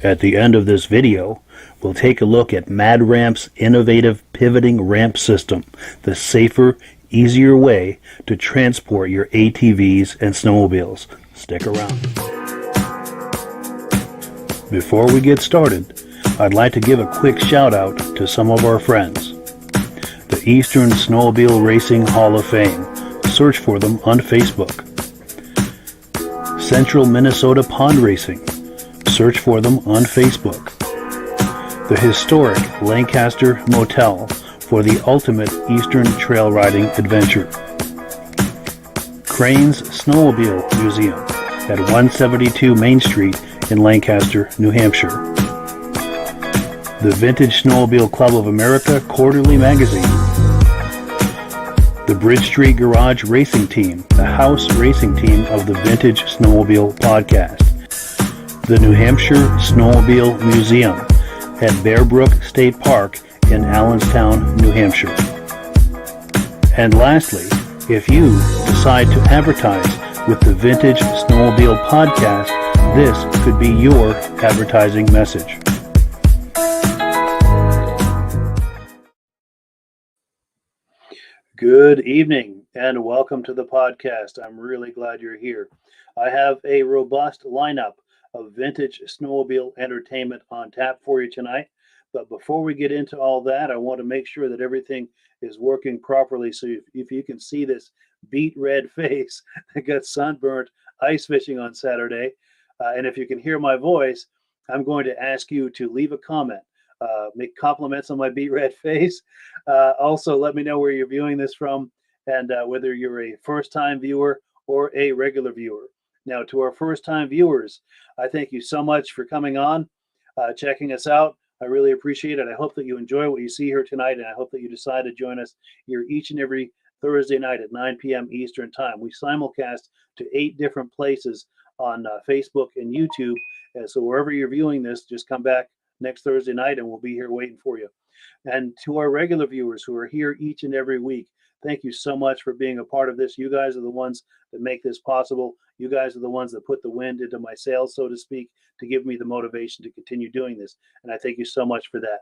At the end of this video, we'll take a look at MadRamp's innovative pivoting ramp system, the safer, easier way to transport your ATVs and snowmobiles. Stick around. Before we get started, I'd like to give a quick shout out to some of our friends. The Eastern Snowmobile Racing Hall of Fame. Search for them on Facebook. Central Minnesota Pond Racing. Search for them on Facebook. The historic Lancaster Motel for the ultimate Eastern trail riding adventure. Crane's Snowmobile Museum at 172 Main Street in Lancaster, New Hampshire. The Vintage Snowmobile Club of America Quarterly Magazine. The Bridge Street Garage Racing Team, the house racing team of the Vintage Snowmobile Podcast. The New Hampshire Snowmobile Museum at Bear Brook State Park in Allenstown, New Hampshire. And lastly, if you decide to advertise with the Vintage Snowmobile Podcast, this could be your advertising message. Good evening and welcome to the podcast. I'm really glad you're here. I have a robust lineup of vintage snowmobile entertainment on tap for you tonight. But before we get into all that, I want to make sure that everything is working properly. So if you can see this beet red face that got sunburnt ice fishing on Saturday, and if you can hear my voice, I'm going to ask you to leave a comment, make compliments on my beet red face. Also, let me know where you're viewing this from and whether you're a first-time viewer or a regular viewer. Now, to our first-time viewers, I thank you so much for coming on, checking us out. I really appreciate it. I hope that you enjoy what you see here tonight, and I hope that you decide to join us here each and every Thursday night at 9 p.m. Eastern Time. We simulcast to 8 different places on Facebook and YouTube. And so wherever you're viewing this, just come back next Thursday night, and we'll be here waiting for you. And to our regular viewers who are here each and every week, thank you so much for being a part of this. You guys are the ones that make this possible. You guys are the ones that put the wind into my sails, so to speak, to give me the motivation to continue doing this. And I thank you so much for that.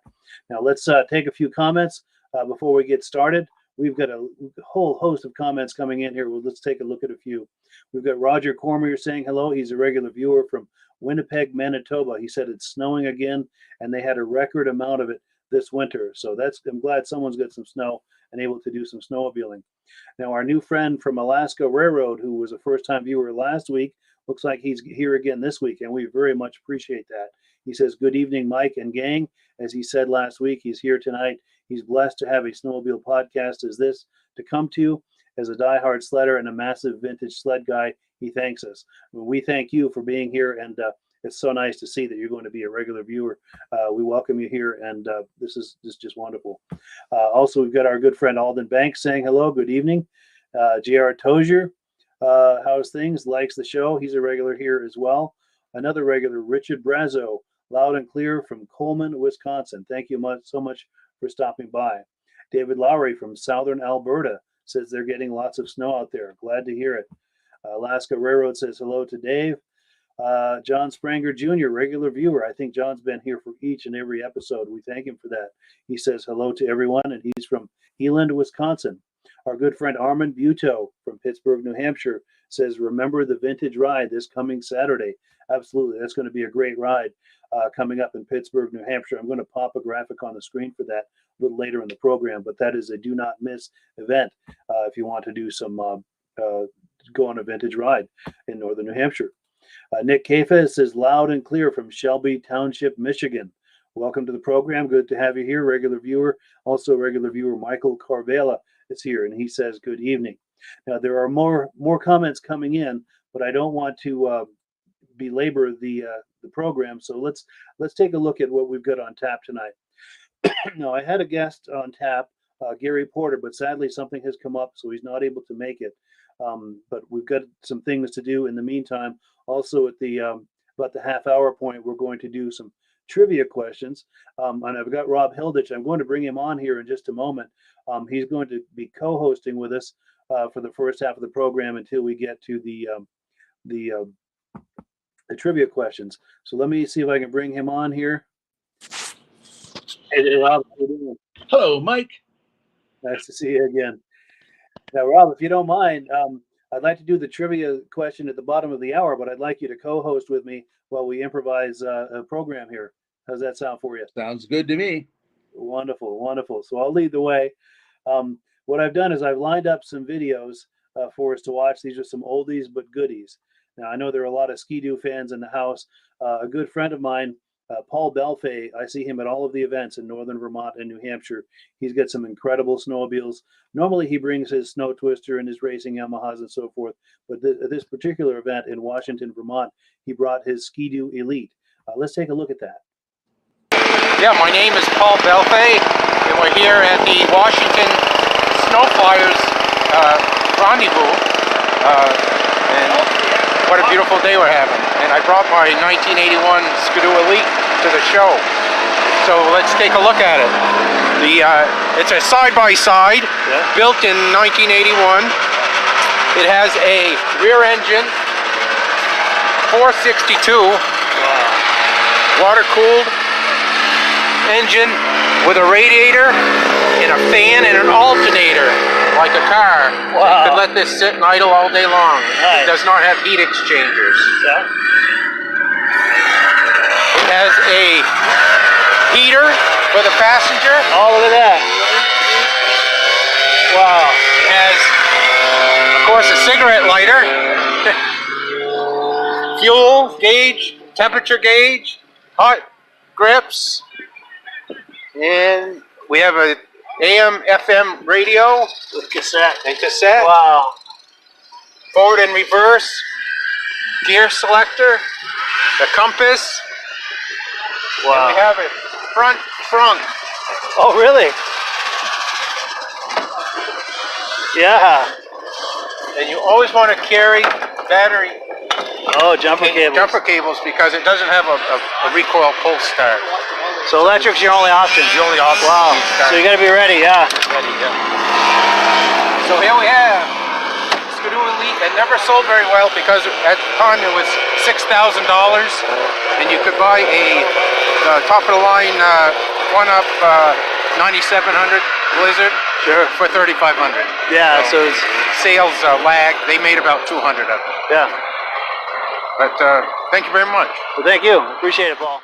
Now, let's take a few comments before we get started. We've got a whole host of comments coming in here. Well, let's take a look at a few. We've got Roger Cormier saying hello. He's a regular viewer from Winnipeg, Manitoba. He said it's snowing again, and they had a record amount of it this winter. So I'm glad someone's got some snow and able to do some snowmobiling. Now, our new friend from Alaska Railroad, who was a first-time viewer last week, looks like he's here again this week, and we very much appreciate that. He says, good evening, Mike and gang. As he said last week, he's here tonight. He's blessed to have a snowmobile podcast as this to come to, As a diehard sledder and a massive vintage sled guy, he thanks us. We thank you for being here, and it's so nice to see that you're going to be a regular viewer. We welcome you here, and this is just wonderful. Also, we've got our good friend Alden Banks saying hello. Good evening. J.R. Tozier, how's things? Likes the show. He's a regular here as well. Another regular, Richard Brazo, loud and clear from Coleman, Wisconsin. Thank you so much for stopping by. David Lowry from Southern Alberta says they're getting lots of snow out there. Glad to hear it. Alaska Railroad says hello to Dave. John Spranger Jr., regular viewer. I think John's been here for each and every episode. We thank him for that. He says hello to everyone, and he's from Eland, Wisconsin. Our good friend Armand Buteau from Pittsburgh, New Hampshire says, remember the vintage ride this coming Saturday. Absolutely. That's going to be a great ride coming up in Pittsburgh, New Hampshire. I'm going to pop a graphic on the screen for that a little later in the program, but that is a do not miss event if you want to do some go on a vintage ride in northern New Hampshire. Nick Kafes says loud and clear from Shelby Township, Michigan. Welcome to the program. Good to have you here, regular viewer. Also, regular viewer Michael Carvela is here, and he says good evening. Now, there are more comments coming in, but I don't want to belabor the program. So let's take a look at what we've got on tap tonight. Now, I had a guest on tap, Gary Porter, but sadly something has come up, so he's not able to make it. But we've got some things to do in the meantime. Also, at the about the half-hour point, we're going to do some trivia questions. And I've got Rob Hilditch. I'm going to bring him on here in just a moment. He's going to be co-hosting with us for the first half of the program until we get to the trivia questions. So let me see if I can bring him on here. Hey, Rob, how you doing? Hello, Mike. Nice to see you again. Now, Rob, if you don't mind, I'd like to do the trivia question at the bottom of the hour, but I'd like you to co-host with me while we improvise a program here. How's that sound for you? Sounds good to me. Wonderful, wonderful. So I'll lead the way. What I've done is I've lined up some videos for us to watch. These are some oldies but goodies. Now, I know there are a lot of Ski-Doo fans in the house. A good friend of mine, Paul Belfay, I see him at all of the events in northern Vermont and New Hampshire. He's got some incredible snowmobiles. Normally, he brings his Snow Twister and his racing Yamahas and so forth. But at this particular event in Washington, Vermont, he brought his Ski-Doo Elite. Let's take a look at that. Yeah, my name is Paul Belfay, and we're here at the Washington Snow Flyers rendezvous. And what a beautiful day we're having. And I brought my 1981 Ski-Doo Elite to the show. So let's take a look at it. It's a side-by-side, built in 1981. It has a rear engine, 462, water-cooled engine with a radiator and a fan and an alternator, like a car. Wow. So you could let this sit and idle all day long. Nice. It does not have heat exchangers. Yeah. It has a heater for the passenger. Oh, look at that. Wow. It has, of course, a cigarette lighter, fuel gauge, temperature gauge, hot grips, and we have a AM, FM radio with cassette. And cassette. Wow. Forward and reverse, gear selector, the compass. Wow. And we have a front trunk. Oh, really? Yeah. And you always want to carry battery. Oh, jumper cables. Jumper cables, because it doesn't have a recoil pull start. So electric's your only option. It's the only option. Wow. So you got to be ready, yeah. Ready, yeah. So here we have Ski-Doo Elite. It never sold very well because at the time it was $6,000, and you could buy a top of the line one-up 9700 Blizzard for $3,500. Yeah. So it's, sales lagged. They made about 200 of them. Yeah. But thank you very much. Well, thank you. Appreciate it, Paul.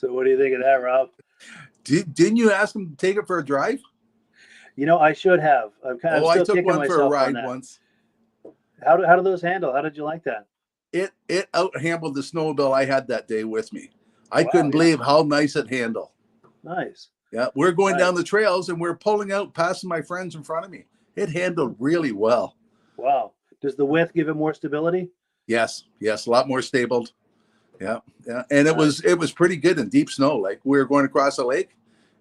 So what do you think of that, Rob? Didn't you ask him to take it for a drive? I should have. I'm still I took kicking one for a myself on ride that. once. How do those handle? How did you like that? It out-handled the snowmobile I had that day with me. I Wow, couldn't believe how nice it handled. Nice. Yeah, we're going Nice. down the trails and we're pulling out, passing my friends in front of me. It handled really well. Wow. Does the width give it more stability? Yes, a lot more stable. Yeah. And it Nice. was pretty good in deep snow. Like we were going across a lake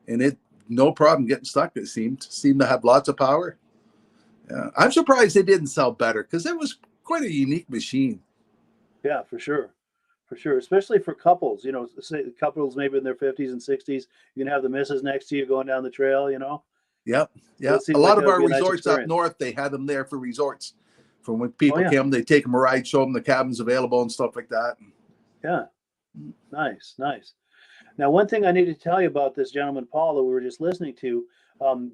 and it no problem getting stuck. It seemed to have lots of power. Yeah. I'm surprised they didn't sell better because it was quite a unique machine. Yeah, for sure. For sure. Especially for couples, say couples maybe in their 50s and 60s, you can have the missus next to you going down the trail, Yep. Yeah. It seems A lot like of that our would be a nice resorts up experience. north, they had them there for resorts. From when people yeah. came, they take them a ride, show them the cabins available and stuff like that. Yeah. Nice. Now, one thing I need to tell you about this gentleman, Paul, that we were just listening to,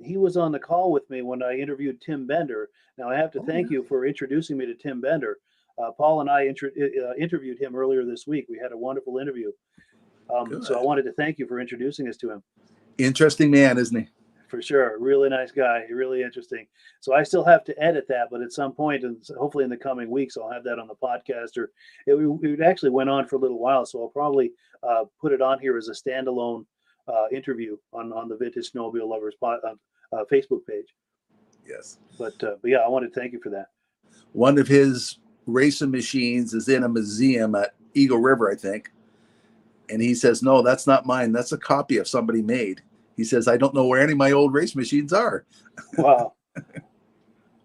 he was on the call with me when I interviewed Tim Bender. Now, I have to thank you for introducing me to Tim Bender. Paul and I interviewed him earlier this week. We had a wonderful interview. So I wanted to thank you for introducing us to him. Interesting man, isn't he? For sure. Really nice guy. Really interesting. So I still have to edit that, but at some point, and hopefully in the coming weeks, I'll have that on the podcast. Or it actually went on for a little while, so I'll probably put it on here as a standalone interview on the Vintage Snowmobile Lovers Facebook page. Yes. But yeah, I wanted to thank you for that. One of his racing machines is in a museum at Eagle River, I think. And he says, no, that's not mine. That's a copy of somebody made. He says, I don't know where any of my old race machines are. Wow.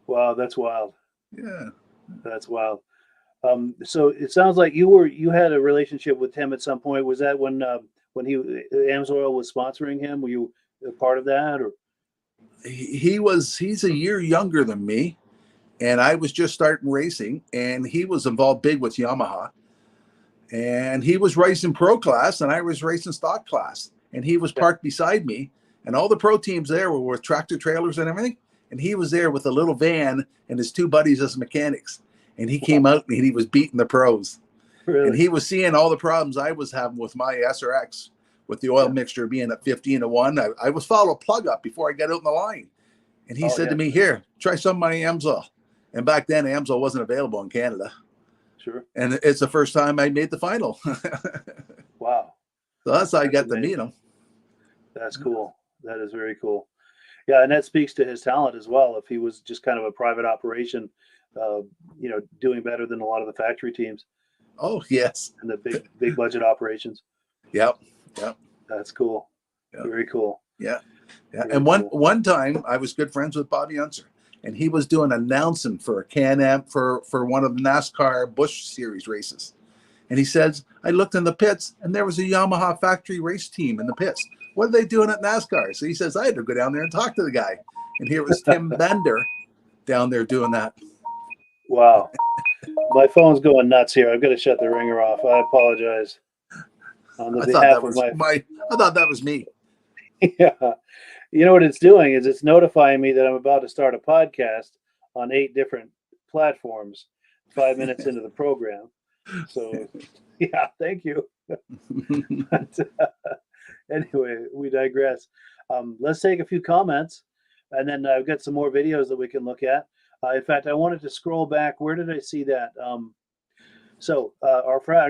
Wow, that's wild. Yeah. That's wild. So it sounds like you had a relationship with Tim at some point. Was that when Amsoil was sponsoring him? Were you a part of that, or? He's a year younger than me, and I was just starting racing, and he was involved big with Yamaha, and he was racing pro class, and I was racing stock class, and he was parked beside me, and all the pro teams there were with tractor trailers and everything, and he was there with a little van and his two buddies as mechanics, and he came out and he was beating the pros. Really? And he was seeing all the problems I was having with my SRX, with the oil mixture being at 15:1. I was following a plug up before I got out in the line. And he said to me, here, try some of my Amsoil. And back then, Amsoil wasn't available in Canada. Sure. And it's the first time I made the final. Wow. So that's how I got amazing. to meet him. That's cool. That is very cool. Yeah, and that speaks to his talent as well. If he was just kind of a private operation, doing better than a lot of the factory teams. Oh, yes. And the big budget operations. Yep. That's cool. Yep. Very cool. Yeah. Very And cool. one time I was good friends with Bobby Unser, and he was doing announcing for a Can-Am for one of the NASCAR Busch Series races. And he says, I looked in the pits and there was a Yamaha factory race team in the pits. What are they doing at NASCAR? So he says, I had to go down there and talk to the guy. And here was Tim Bender down there doing that. Wow. My phone's going nuts here. I've got to shut the ringer off. I apologize. On the behalf of I thought that was me. Yeah. You know what it's doing is it's notifying me that I'm about to start a podcast on 8 different platforms 5 minutes into the program. So, yeah, thank you. But, anyway, we digress. Let's take a few comments, and then I've got some more videos that we can look at. In fact, I wanted to scroll back. Where did I see that? Our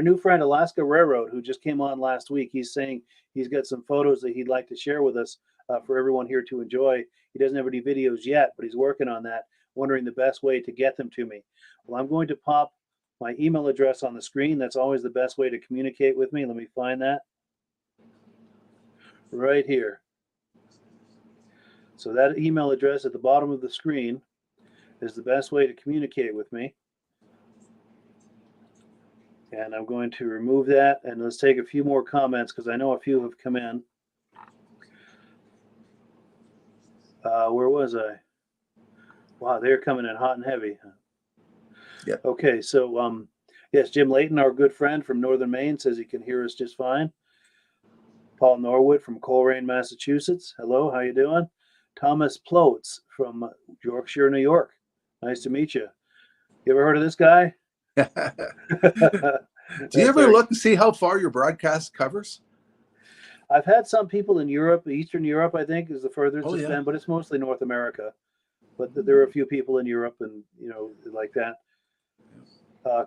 new friend, Alaska Railroad, who just came on last week, he's saying he's got some photos that he'd like to share with us for everyone here to enjoy. He doesn't have any videos yet, but he's working on that, wondering the best way to get them to me. Well, I'm going to pop my email address on the screen. That's always the best way to communicate with me. Let me find that right here. So that email address at the bottom of the screen is the best way to communicate with me. And I'm going to remove that, and let's take a few more comments because I know a few have come in. Where was I? Wow, they're coming in hot and heavy. Yeah. Okay, so yes, Jim Leighton, our good friend from Northern Maine, says he can hear us just fine. Paul Norwood from Coleraine, Massachusetts. Hello, how you doing? Thomas Plotz from Yorkshire, New York. Nice to meet you. You ever heard of this guy? Do you ever look and see how far your broadcast covers? I've had some people in Europe, Eastern Europe, I think, is the furthest Oh it's yeah. been, but it's mostly North America. But there are a few people in Europe, and like that.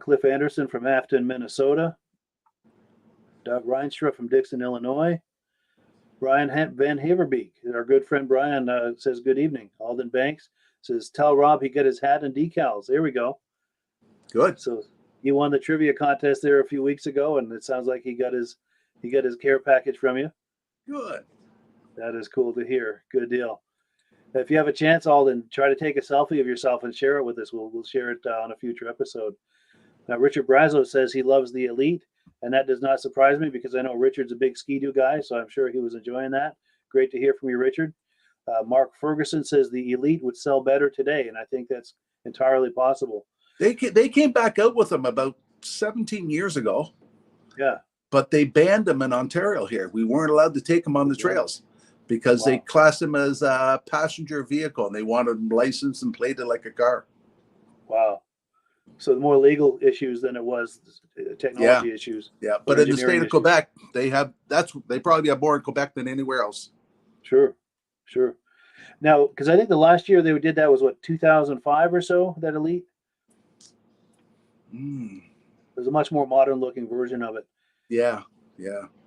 Cliff Anderson from Afton, Minnesota. Doug Reinstra from Dixon, Illinois. Brian Van Haverbeek, our good friend Brian, says good evening. Alden Banks says, tell Rob he got his hat and decals. There we go. Good. So he won the trivia contest there a few weeks ago, and it sounds like he got his care package from you. Good. That is cool to hear. Good deal. If you have a chance, Alden, try to take a selfie of yourself and share it with us. We'll share it on a future episode. Now, Richard Brazo says he loves the Elite, and that does not surprise me because I know Richard's a big Ski-Doo guy, so I'm sure he was enjoying that. Great to hear from you, Richard. Mark Ferguson says the Elite would sell better today, and I think that's entirely possible. They came back out with them about 17 years ago. Yeah. But they banned them in Ontario here. We weren't allowed to take them on the trails because they classed them as a passenger vehicle, and they wanted them licensed and plated like a car. Wow. So more legal issues than it was technology issues. Yeah, but in the state of Quebec, they probably have more in Quebec than anywhere else. Sure. Now, because I think the last year they did that was 2005 or so, that Elite? There's a much more modern looking version of it. Yeah.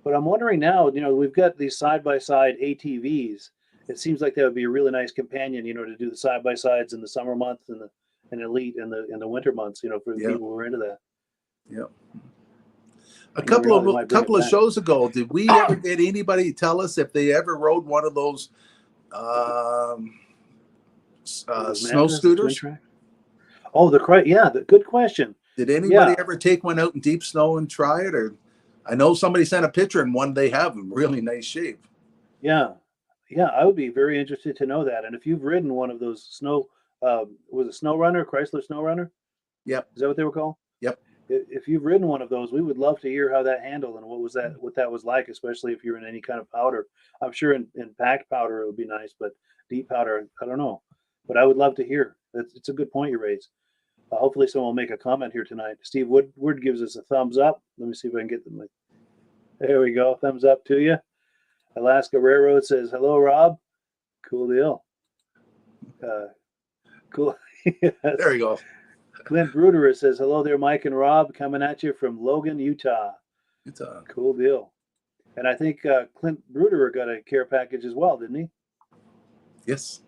But I'm wondering now, we've got these side-by-side ATVs. It seems like that would be a really nice companion, to do the side-by-sides in the summer months and the Elite in the winter months, for the people who are into that. Yep. A couple of shows ago, did we ever get anybody tell us if they ever rode one of those snow scooters? Oh, good question. Did anybody ever take one out in deep snow and try it? Or I know somebody sent a picture and one they have in really nice shape. Yeah, I would be very interested to know that. And if you've ridden one of those was it Snow Runner, Chrysler Snow Runner? Yep. Is that what they were called? Yep. If you've ridden one of those, we would love to hear how that handled and what that was like, especially if you're in any kind of powder. I'm sure in packed powder it would be nice, but deep powder, I don't know. But I would love to hear. It's a good point you raise. Hopefully someone will make a comment here tonight. Steve Wood gives us a thumbs up. Let me see if I can get them. There we go. Thumbs up to you. Alaska Railroad says, hello, Rob. Cool deal. Cool. Yes. There you go. Clint Bruder says, hello there, Mike and Rob, coming at you from Logan, Utah. Cool deal. And I think Clint Bruder got a care package as well, didn't he? Yes.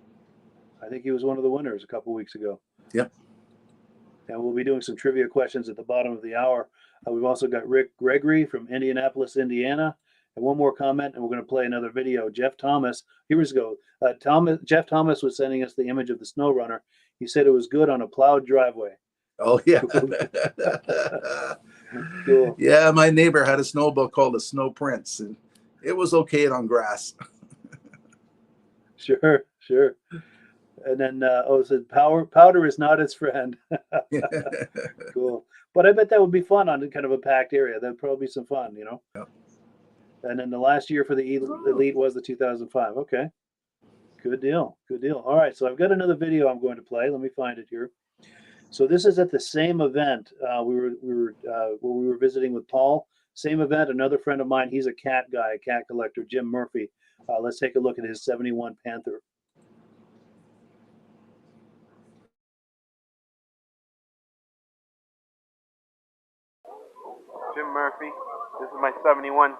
I think he was one of the winners a couple weeks ago. Yep. And we'll be doing some trivia questions at the bottom of the hour. We've also got Rick Gregory from Indianapolis, Indiana. And one more comment, and we're going to play another video. Jeff Thomas, here we go. Jeff Thomas was sending us the image of the Snow Runner. He said it was good on a plowed driveway. Oh, yeah. Cool. Yeah, my neighbor had a snowmobile called a Snow Prince, and it was okay on grass. Sure. And then, it said powder is not its friend. Cool. But I bet that would be fun on kind of a packed area. That'd probably be some fun, Yep. And then the last year for the Elite was the 2005. Okay. Good deal. All right. So I've got another video I'm going to play. Let me find it here. So this is at the same event we were visiting with Paul. Same event. Another friend of mine. He's a cat guy, a cat collector, Jim Murphy. Let's take a look at his 71 Panther. Jim Murphy. This is my 71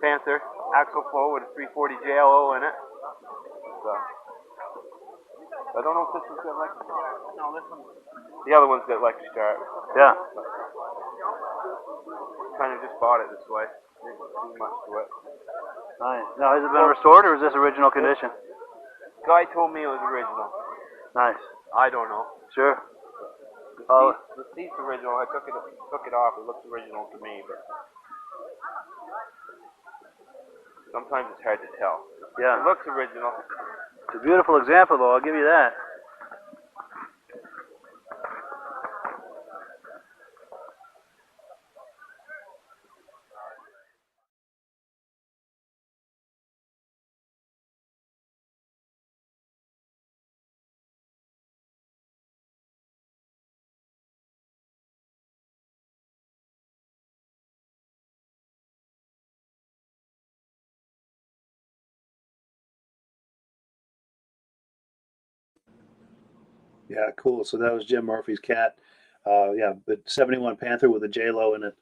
Panther axle flow with a 340 JLO in it. So, I don't know if this one's got electric start. No, this one. The other one's got electric start. Yeah. Kind of just bought it this way. Didn't do much to it. Nice. Now, has it been restored or is this original condition? Guy told me it was original. Nice. I don't know. Sure. The seat's original. I took it off. It looks original to me, but sometimes it's hard to tell. Yeah. It looks original. It's a beautiful example, though. I'll give you that. Yeah, cool. So that was Jim Murphy's cat. Yeah, but 71 Panther with a J-Lo in it.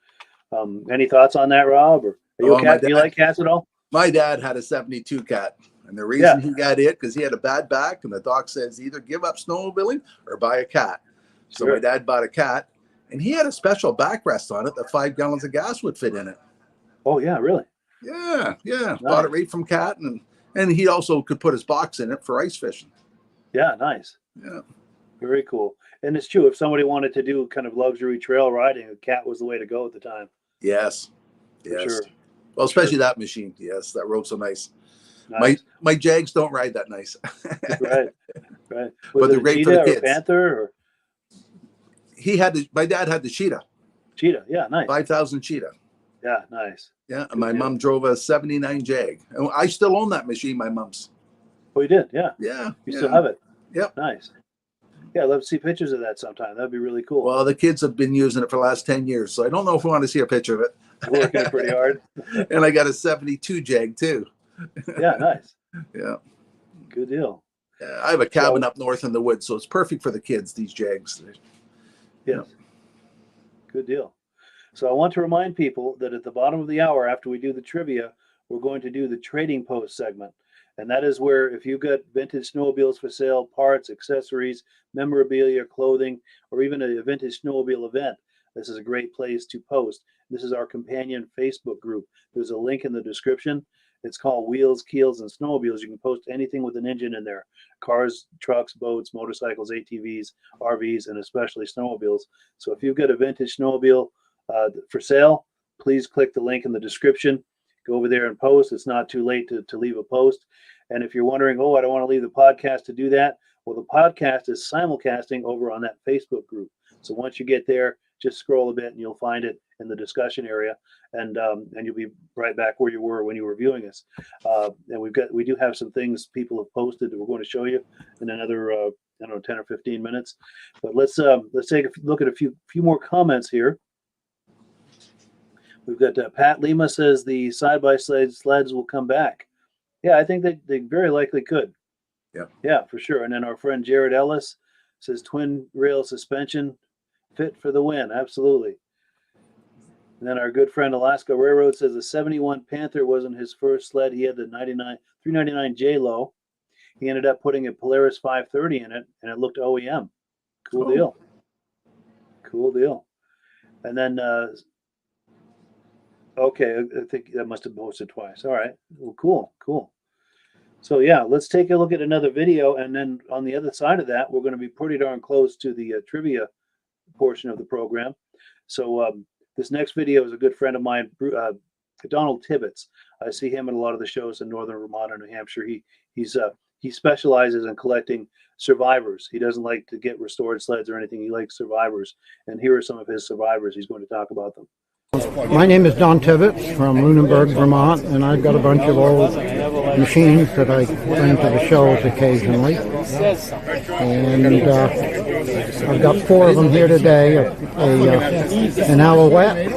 Any thoughts on that, Rob? Or are you a cat? Do you like cats at all? My dad had a 72 cat. And the reason he got it, because he had a bad back, and the doc says either give up snowmobiling or buy a cat. So my dad bought a cat, and he had a special backrest on it that 5 gallons of gas would fit in it. Oh, yeah, really? Yeah. Nice. Bought it right from Cat, and he also could put his box in it for ice fishing. Yeah, nice. Yeah. Very cool. And it's true, if somebody wanted to do kind of luxury trail riding, a cat was the way to go at the time. Yes. For sure. Well, especially that machine. Yes, that rope's so nice. My Jags don't ride that nice. Right. But they're great for the kids. Or Panther? Or? My dad had the Cheetah. Cheetah, yeah, nice. 5,000 Cheetah. Yeah, nice. Yeah, and my mom drove a 79 Jag. And I still own that machine, my mom's. Oh, you did? Yeah. Yeah. You still have it? Yep. Nice. Yeah, I'd love to see pictures of that sometime. That'd be really cool. Well, the kids have been using it for the last 10 years, so I don't know if we want to see a picture of it. Working pretty hard. And I got a 72 Jag, too. Yeah, nice. Yeah. Good deal. Yeah, I have a cabin up north in the woods, so it's perfect for the kids, these Jags. Yes. Good deal. So I want to remind people that at the bottom of the hour, after we do the trivia, we're going to do the trading post segment. And that is where if you've got vintage snowmobiles for sale, parts, accessories, memorabilia, clothing, or even a vintage snowmobile event, this is a great place to post. This is our companion Facebook group. There's a link in the description. It's called Wheels, Keels, and Snowmobiles. You can post anything with an engine in there. Cars, trucks, boats, motorcycles, ATVs, RVs, and especially snowmobiles. So if you've got a vintage snowmobile for sale, please click the link in the description. Go over there and post. It's not too late to leave a post. And if you're wondering, I don't want to leave the podcast to do that, well, the podcast is simulcasting over on that Facebook group. So once you get there, just scroll a bit and you'll find it in the discussion area, and you'll be right back where you were when you were viewing us. And we do have some things people have posted that we're going to show you in another 10 or 15 minutes. But let's take a look at a few more comments here. We've got Pat Lima says the side-by-side sleds will come back. Yeah, I think they very likely could. Yeah, for sure. And then our friend Jared Ellis says twin rail suspension fit for the win. Absolutely. And then our good friend Alaska Railroad says the 71 Panther wasn't his first sled. He had the 399 J-Lo. He ended up putting a Polaris 530 in it, and it looked OEM. Cool deal. And then, okay, I think that must have posted twice. All right. Well, cool. So, yeah, let's take a look at another video. And then on the other side of that, we're going to be pretty darn close to the trivia portion of the program. So, this next video is a good friend of mine, Donald Tibbetts. I see him at a lot of the shows in northern Vermont and New Hampshire. He specializes in collecting survivors. He doesn't like to get restored sleds or anything. He likes survivors. And here are some of his survivors. He's going to talk about them. My name is Don Tibbetts from Lunenburg, Vermont, and I've got a bunch of old machines that I bring to the shows occasionally. And I've got 4 of them here today, an Alouette,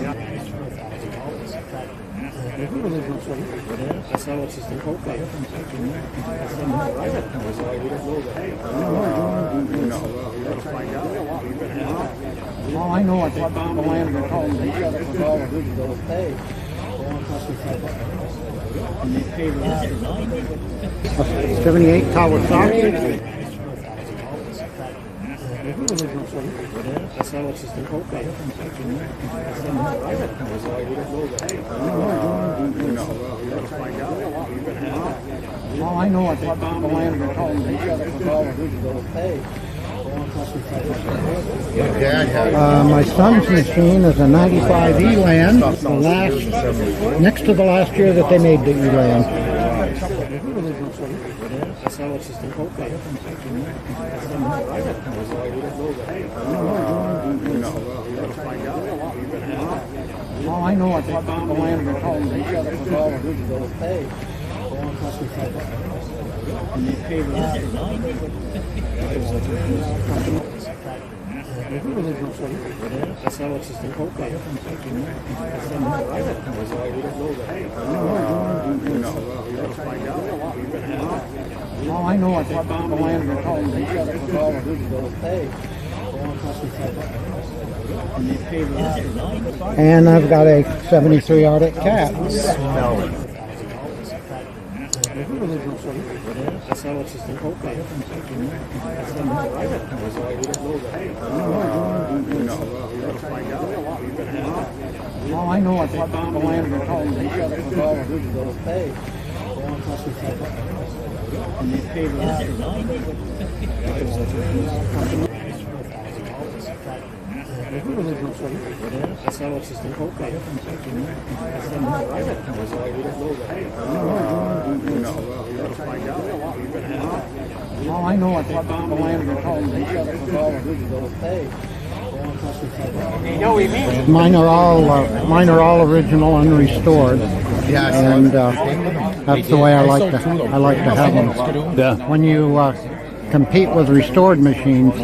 well, I know I bought the land at home. They shut it for all the digital pay. 78 Kawasaki. Well, I know I bought the land at home. They shut it for all the digital pay. My son's machine is a 95 Eland, next to the last year that they made the Eland. Well, I know I bought the land at home. They shut it for all the digital pay. All I know is what the landlord told me. He said it was all of his bills paid. And I've got a 73 Arctic cat. All I know is what the landlord told me. He said it was all of his bills paid. All I know is what the landlord told me. He said it was all of his bills paid. Mine are all original, unrestored. And that's the way I like to have them. Yeah. When you compete with restored machines,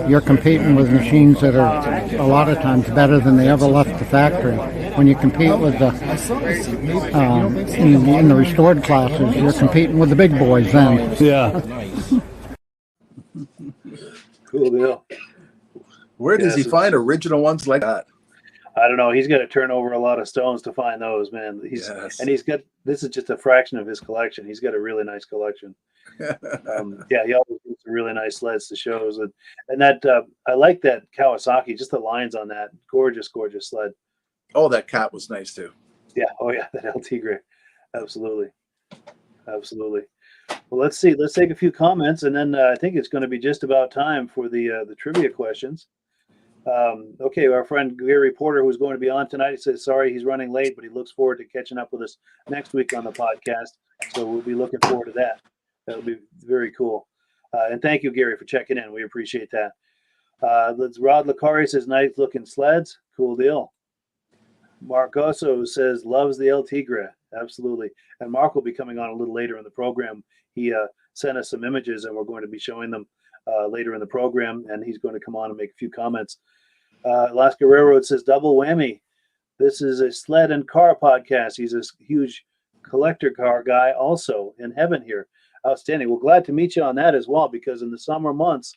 you're competing with machines that are a lot of times better than they ever left the factory. When you compete with the in the restored classes, you're competing with the big boys then. Yeah. Cool deal. Where does he find original ones like that? I don't know. He's got to turn over a lot of stones to find those, man. And he's got, this is just a fraction of his collection. He's got a really nice collection. Yeah, he always gets some really nice sleds to shows. And that, I like that Kawasaki, just the lines on that. Gorgeous, gorgeous sled. Oh, that cat was nice too. Yeah. Oh yeah. That El Tigre. Absolutely. Absolutely. Well, let's see. Let's take a few comments, and then I think it's going to be just about time for the trivia questions. Okay, our friend Gary Porter, who's going to be on tonight, he says sorry he's running late, but he looks forward to catching up with us next week on the podcast. So we'll be looking forward to that. That'll be very cool. And thank you, Gary, for checking in. We appreciate that. Rod Lacari says nice looking sleds. Cool deal. Mark Gossoo says loves the El Tigre. Absolutely. And Mark will be coming on a little later in the program. He sent us some images, and we're going to be showing them later in the program, and he's going to come on and make a few comments. Alaska Railroad says double whammy. This is a sled and car podcast. He's a huge collector car guy also in heaven here. Outstanding. Well, glad to meet you on that as well, because in the summer months,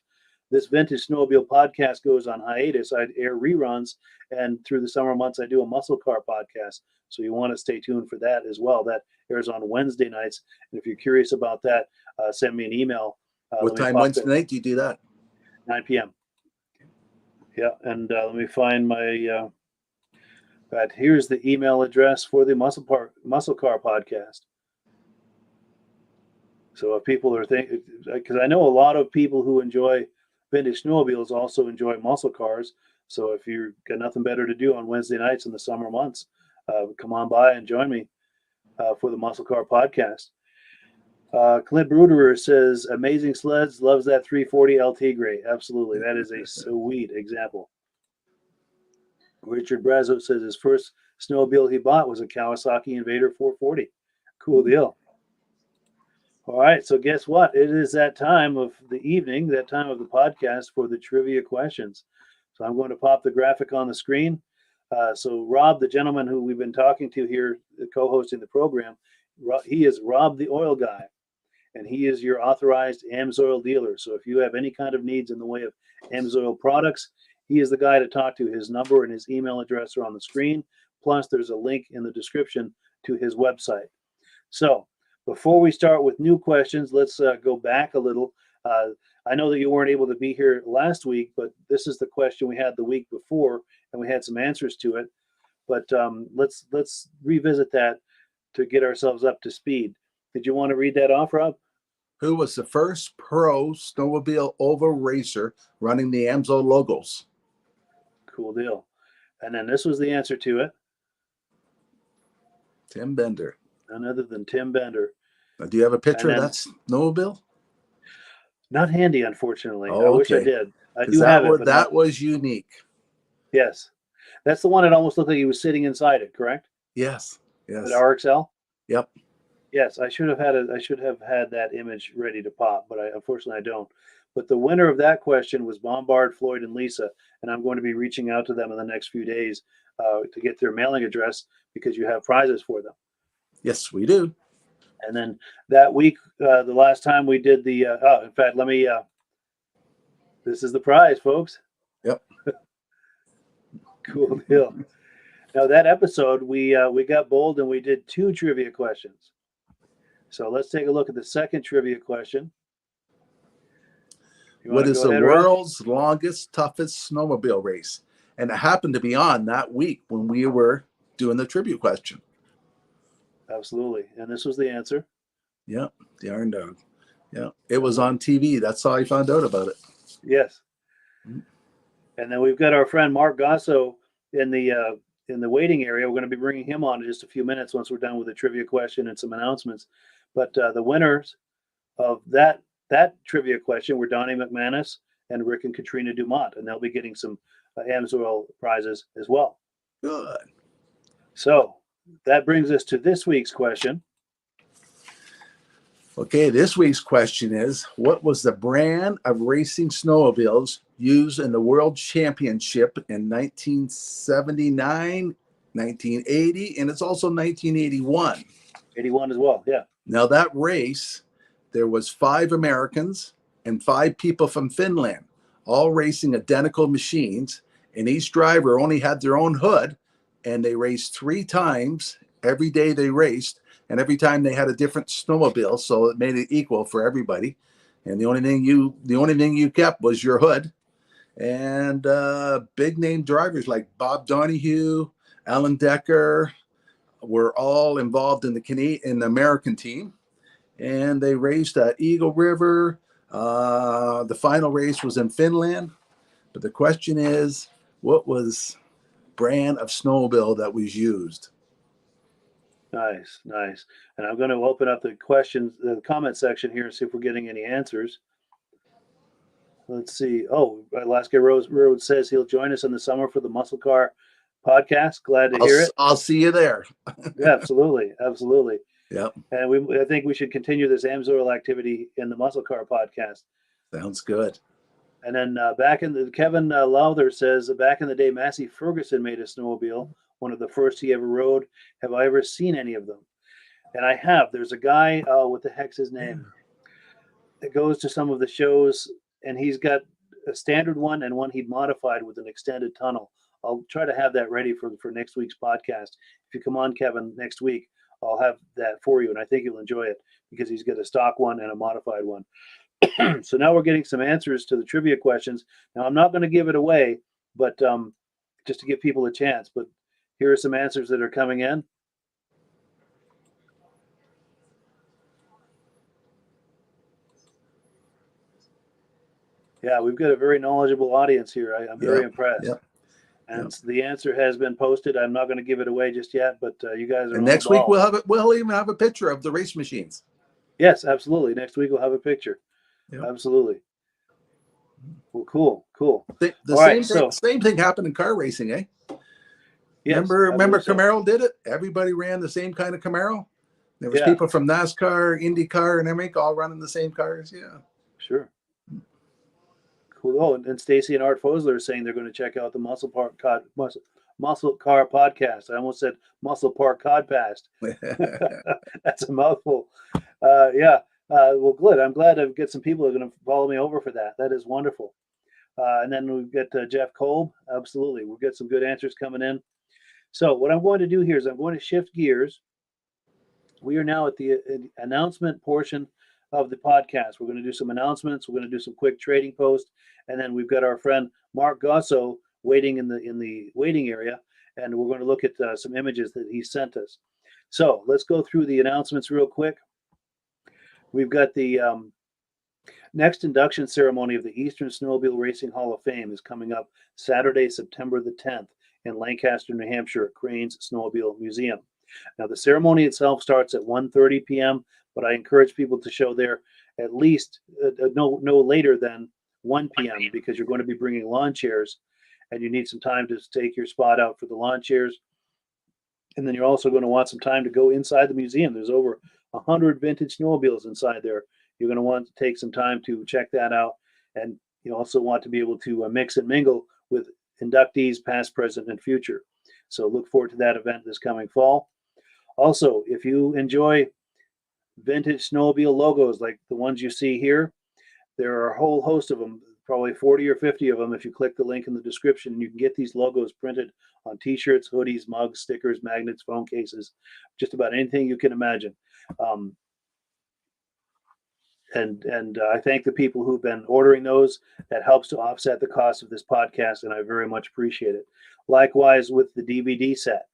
this Vintage Snowmobile podcast goes on hiatus. I air reruns, and through the summer months, I do a muscle car podcast. So you want to stay tuned for that as well. That airs on Wednesday nights. And if you're curious about that, send me an email. What time Wednesday night do you do that? 9 p.m. Yeah, and let me find my. Here's the email address for the Muscle Car podcast. So if people are thinking, because I know a lot of people who enjoy vintage snowmobiles also enjoy muscle cars. So if you've got nothing better to do on Wednesday nights in the summer months, come on by and join me for the Muscle Car podcast. Clint Bruderer says, amazing sleds, loves that 340 El Tigre. Absolutely. That is a sweet example. Richard Brazo says his first snowmobile he bought was a Kawasaki Invader 440. Cool deal. All right. So guess what? It is that time of the evening, that time of the podcast for the trivia questions. So I'm going to pop the graphic on the screen. So Rob, the gentleman who we've been talking to here, co-hosting the program, he is Rob the Oil Guy, and he is your authorized Amsoil dealer. So if you have any kind of needs in the way of Amsoil products, he is the guy to talk to. His number and his email address are on the screen. Plus, there's a link in the description to his website. So before we start with new questions, let's go back a little. I know that you weren't able to be here last week, but this is the question we had the week before, and we had some answers to it. But let's revisit that to get ourselves up to speed. Did you want to read that off, Rob? Who was the first pro snowmobile oval racer running the Amsoil logos? Cool deal. And then this was the answer to it. Tim Bender. None other than Tim Bender. Now, do you have a picture of that snowmobile? Not handy, unfortunately. Oh, I wish I did. I do that have it. But that was unique. Yes. That's the one that almost looked like he was sitting inside it, correct? Yes. Yes. The RXL? Yep. Yes, I should have had that image ready to pop, but unfortunately I don't. But the winner of that question was Bombard, Floyd, and Lisa, and I'm going to be reaching out to them in the next few days to get their mailing address because you have prizes for them. Yes, we do. And then that week, the last time we did the, in fact, this is the prize, folks. Yep. Cool deal. Now that episode, we got bold and we did 2 trivia questions. So let's take a look at the second trivia question. What is the world's longest, toughest snowmobile race? And it happened to be on that week when we were doing the trivia question. Absolutely. And this was the answer. Yeah, the Iron Dog. Yeah, it was on TV. That's how I found out about it. Yes. And then we've got our friend Mark Gossoo in the waiting area. We're going to be bringing him on in just a few minutes once we're done with the trivia question and some announcements. But the winners of that trivia question were Donnie McManus and Rick and Katrina Dumont, and they'll be getting some Amsoil prizes as well. Good. So that brings us to this week's question. Okay, this week's question is, what was the brand of racing snowmobiles used in the World Championship in 1979, 1980, and it's also 1981? 81 as well, yeah. Now that race, there was 5 Americans and 5 people from Finland, all racing identical machines, and each driver only had their own hood, and they raced 3 times every day they raced, and every time they had a different snowmobile, so it made it equal for everybody. And the only thing you kept was your hood. And big name drivers like Bob Donahue, Alan Decker were all involved in the American team. And they raced at Eagle River. The final race was in Finland. But the question is, what was brand of snowmobile that was used? Nice. And I'm going to open up the comment section here and see if we're getting any answers. Let's see. Oh, Alaska Road says he'll join us in the summer for the Muscle Car podcast. Glad to hear it. I'll see you there. Yeah, absolutely. Yep. And I think we should continue this Amsoil activity in the Muscle Car podcast. Sounds good. And then Kevin Lowther says, back in the day, Massey Ferguson made a snowmobile, one of the first he ever rode. Have I ever seen any of them? And I have. There's a guy, what the heck's his name, that goes to some of the shows, and he's got a standard one and one he'd modified with an extended tunnel. I'll try to have that ready for next week's podcast. If you come on, Kevin, next week, I'll have that for you, and I think you'll enjoy it because he's got a stock one and a modified one. So now we're getting some answers to the trivia questions. Now, I'm not going to give it away, but just to give people a chance. But here are some answers that are coming in. Yeah, we've got a very knowledgeable audience here. I'm very impressed. Yep. And the answer has been posted. I'm not going to give it away just yet, but you guys are. And next week we'll even have a picture of the race machines. Yes, absolutely. Next week we'll have a picture. Yep. Absolutely. Well, cool. Same thing happened in car racing, eh? Yes, remember Camaro did it? Everybody ran the same kind of Camaro. There was people from NASCAR, IndyCar, and everything all running the same cars. Yeah. Sure. Cool. Oh, and Stacy and Art Fosler are saying they're going to check out the Muscle Car podcast. I almost said Muscle Park Codcast. That's a mouthful. Well, good. I'm glad to get some people who are going to follow me over for that. That is wonderful. And then we've got Jeff Kolb. Absolutely. We'll get some good answers coming in. So what I'm going to do here is I'm going to shift gears. We are now at the announcement portion of the podcast. We're going to do some announcements. We're going to do some quick trading posts. And then we've got our friend Mark Gossoo waiting in the waiting area. And we're going to look at some images that he sent us. So let's go through the announcements real quick. We've got the next induction ceremony of the Eastern Snowmobile Racing Hall of Fame is coming up Saturday, September the 10th in Lancaster, New Hampshire at Crane's Snowmobile Museum. Now, the ceremony itself starts at 1:30 p.m., but I encourage people to show there at least no later than 1 p.m. because you're going to be bringing lawn chairs, and you need some time to take your spot out for the lawn chairs. And then you're also going to want some time to go inside the museum. There's over 100 vintage snowmobiles inside there. You're going to want to take some time to check that out. And you also want to be able to mix and mingle with inductees, past, present, and future. So look forward to that event this coming fall. Also, if you enjoy vintage snowmobile logos like the ones you see here, there are a whole host of them, probably 40 or 50 of them if you click the link in the description. You can get these logos printed on t-shirts, hoodies, mugs, stickers, magnets, phone cases, just about anything you can imagine. And I thank the people who've been ordering those. That helps to offset the cost of this podcast, and I very much appreciate it. Likewise with the DVD set.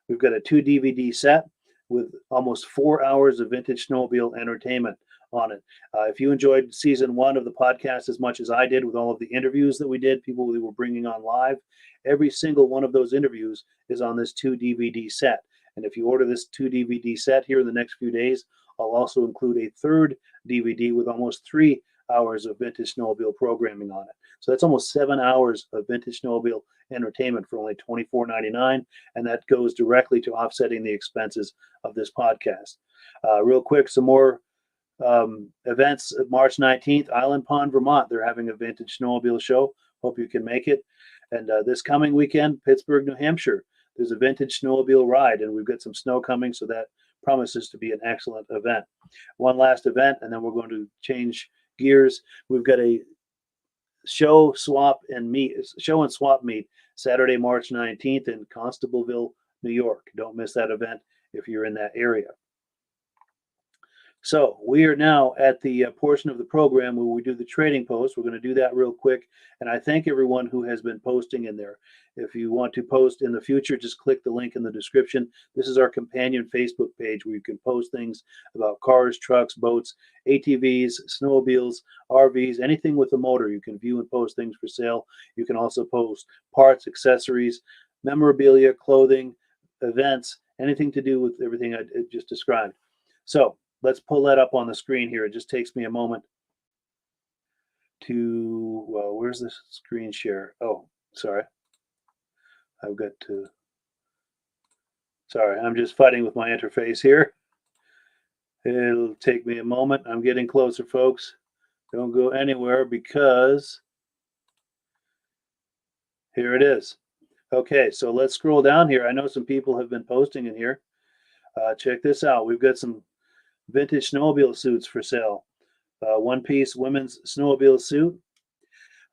We've got a 2 DVD set with almost 4 hours of vintage snowmobile entertainment on it. If you enjoyed season 1 of the podcast as much as I did with all of the interviews that we did, people we were bringing on live, every single one of those interviews is on this 2 DVD set. And if you order this 2 DVD set here in the next few days, I'll also include a 3rd DVD with almost 3 hours of vintage snowmobile programming on it. So that's almost 7 hours of vintage snowmobile entertainment for only $24.99, and that goes directly to offsetting the expenses of this podcast. Real quick, some more events. March 19th, Island Pond, Vermont. They're having a vintage snowmobile show. Hope you can make it. And this coming weekend, Pittsburgh, New Hampshire, there's a vintage snowmobile ride, and we've got some snow coming, so that promises to be an excellent event. One last event, and then we're going to change gears. We've got a show, swap, and meet Saturday, March 19th in Constableville, New York. Don't miss that event if you're in that area. So we are now at the portion of the program where we do the trading post. We're going to do that real quick. And I thank everyone who has been posting in there. If you want to post in the future, just click the link in the description. This is our companion Facebook page where you can post things about cars, trucks, boats, ATVs, snowmobiles, RVs, anything with a motor. You can view and post things for sale. You can also post parts, accessories, memorabilia, clothing, events, anything to do with everything I just described. So let's pull that up on the screen here. It just takes me a moment to, well, where's the screen share? Oh, sorry. I've got to, sorry, I'm just fighting with my interface here. It'll take me a moment. I'm getting closer, folks. Don't go anywhere because here it is. Okay, so let's scroll down here. I know some people have been posting in here. Check this out. We've got some vintage snowmobile suits for sale. One-piece women's snowmobile suit.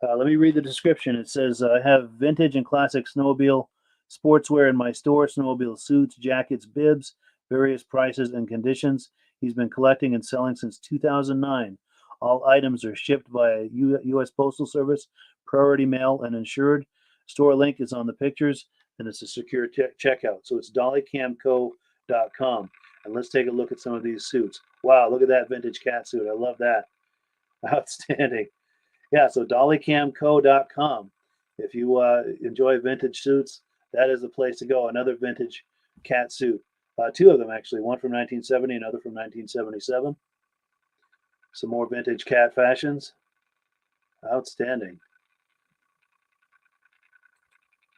Let me read the description. It says, I have vintage and classic snowmobile sportswear in my store, snowmobile suits, jackets, bibs, various prices and conditions. He's been collecting and selling since 2009. All items are shipped via U.S. Postal Service, priority mail, and insured. Store link is on the pictures, and it's a secure checkout. So it's dollycamco.com. And let's take a look at some of these suits. Wow, look at that vintage cat suit. I love that. Outstanding. Yeah, so dollycamco.com. If you enjoy vintage suits, that is the place to go. Another vintage cat suit. 2 of them, actually. One from 1970, another from 1977. Some more vintage cat fashions. Outstanding.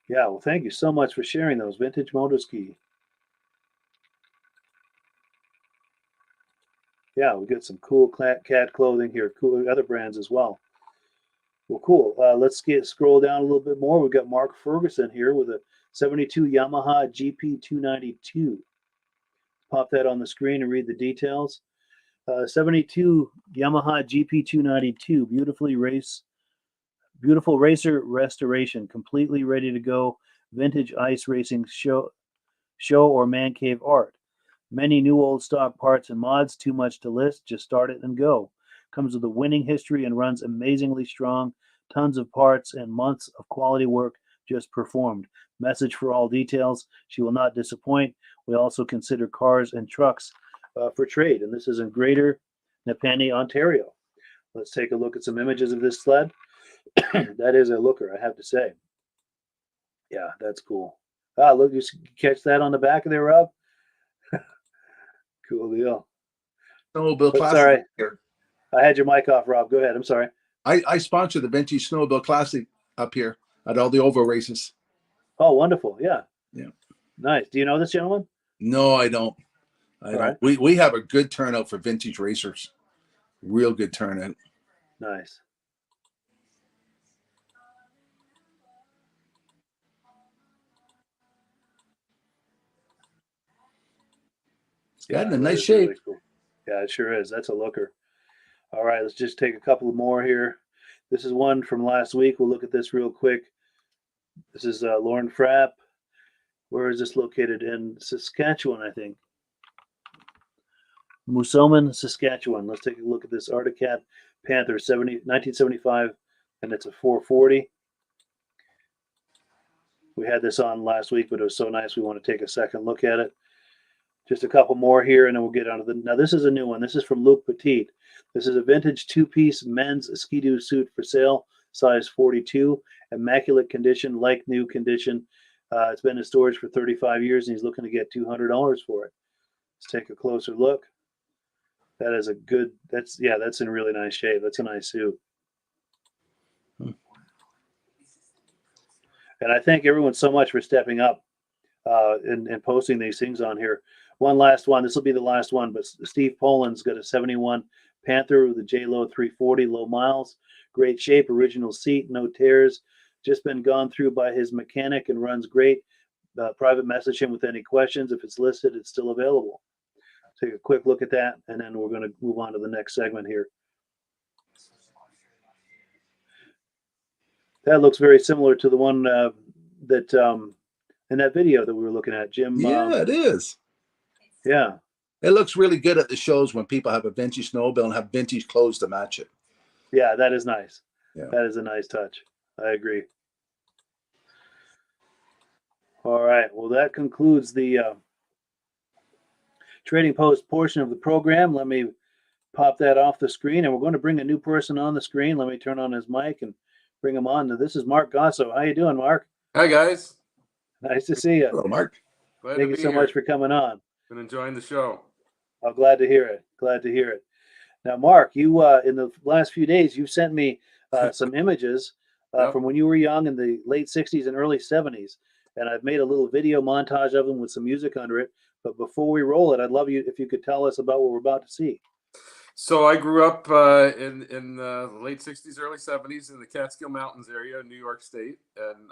Yeah, well, thank you so much for sharing those. Vintage Motoski. Yeah, we got some cool cat clothing here. Cool other brands as well. Well, cool. Let's scroll down a little bit more. We've got Mark Ferguson here with a 72 Yamaha GP292. Pop that on the screen and read the details. 72 Yamaha GP292, beautiful racer restoration, completely ready to go. Vintage ice racing show or man cave art. Many new old stock parts and mods, too much to list. Just start it and go. Comes with a winning history and runs amazingly strong. Tons of parts and months of quality work just performed. Message for all details. She will not disappoint. We also consider cars and trucks for trade. And this is in Greater Napanee, Ontario. Let's take a look at some images of this sled. That is a looker, I have to say. Yeah, that's cool. Ah, look, you catch that on the back of there, Rob? Cool deal. Snowmobile Classic. Sorry, I had your mic off, Rob. Go ahead. I'm sorry. I sponsor the Vintage Snowmobile Classic up here at all the oval races. Oh, wonderful. Yeah. Yeah. Nice. Do you know this gentleman? No, I don't. I don't. We have a good turnout for vintage racers. Real good turnout. Nice. Yeah, in a nice shape. Really cool. Yeah, it sure is. That's a looker. All right, let's just take a couple more here. This is one from last week. We'll look at this real quick. This is Lauren Frapp. Where is this located? In Saskatchewan, I think. Moosomin, Saskatchewan. Let's take a look at this Arctic Cat Panther 1975, and it's a 440. We had this on last week, but it was so nice we want to take a second look at it. Just a couple more here, and then we'll get on to the. Now, this is a new one. This is from Luc Petit. This is a vintage two-piece men's Ski-Doo suit for sale, size 42, immaculate condition, like new condition. It's been in storage for 35 years, and he's looking to get $200 for it. Let's take a closer look. That is a good. That's in really nice shape. That's a nice suit. And I thank everyone so much for stepping up and posting these things on here. One last one. This will be the last one, but Steve Poland's got a 71 Panther with a J-Lo 340, low miles, great shape, original seat, no tears, just been gone through by his mechanic and runs great. Private message him with any questions. If it's listed, it's still available. Take a quick look at that, and then we're going to move on to the next segment here. That looks very similar to the one that in that video that we were looking at, Jim. Yeah, it is. Yeah. It looks really good at the shows when people have a vintage snowmobile and have vintage clothes to match it. Yeah, that is nice. Yeah. That is a nice touch. I agree. All right. Well, that concludes the Trading Post portion of the program. Let me pop that off the screen, and we're going to bring a new person on the screen. Let me turn on his mic and bring him on. Now, this is Mark Gossoo. How you doing, Mark? Hi, guys. Nice to see you. Hello, Mark. Thank you so much for coming on. Been enjoying the show. I'm glad to hear it. Glad to hear it. Now, Mark, you in the last few days, you've sent me some images from when you were young in the late 60s and early 70s. And I've made a little video montage of them with some music under it. But before we roll it, I'd love you if you could tell us about what we're about to see. So I grew up in the late 60s, early 70s in the Catskill Mountains area, New York State. And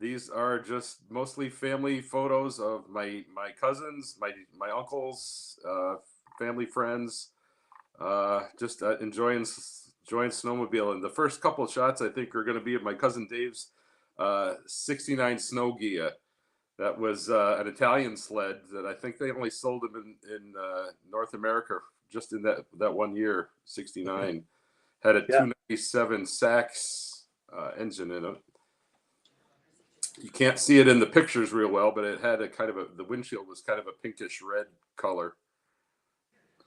these are just mostly family photos of my cousins, my uncles, family friends, just enjoying snowmobile. And the first couple of shots, I think, are going to be of my cousin Dave's 69 Snow Gia. That was an Italian sled that I think they only sold them in North America just in that 1 year, 69. Had a 297 Sachs engine in it. You can't see it in the pictures real well, but it had the windshield was kind of a pinkish red color.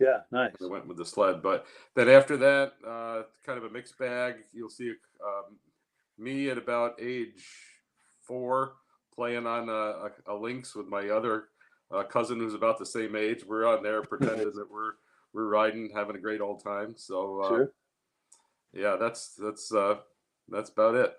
Yeah, nice. I went with the sled, but then after that, kind of a mixed bag. You'll see me at about age 4 playing on a Lynx with my other cousin who's about the same age. We're on there pretending that we're riding, having a great old time. So sure. Yeah, that's about it.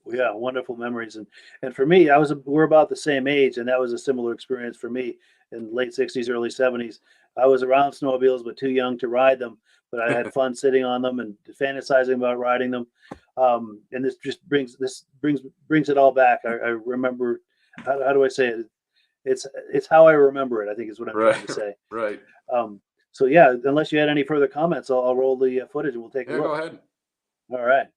Yeah, wonderful memories. And for me, we're about the same age, and that was a similar experience for me in late 60s, early 70s. I was around snowmobiles, but too young to ride them. But I had fun sitting on them and fantasizing about riding them. And this just brings it all back. I remember, how do I say it? It's how I remember it, I think is what I'm trying to say. Right. So yeah, unless you had any further comments, I'll roll the footage and we'll take a look. Go ahead. All right.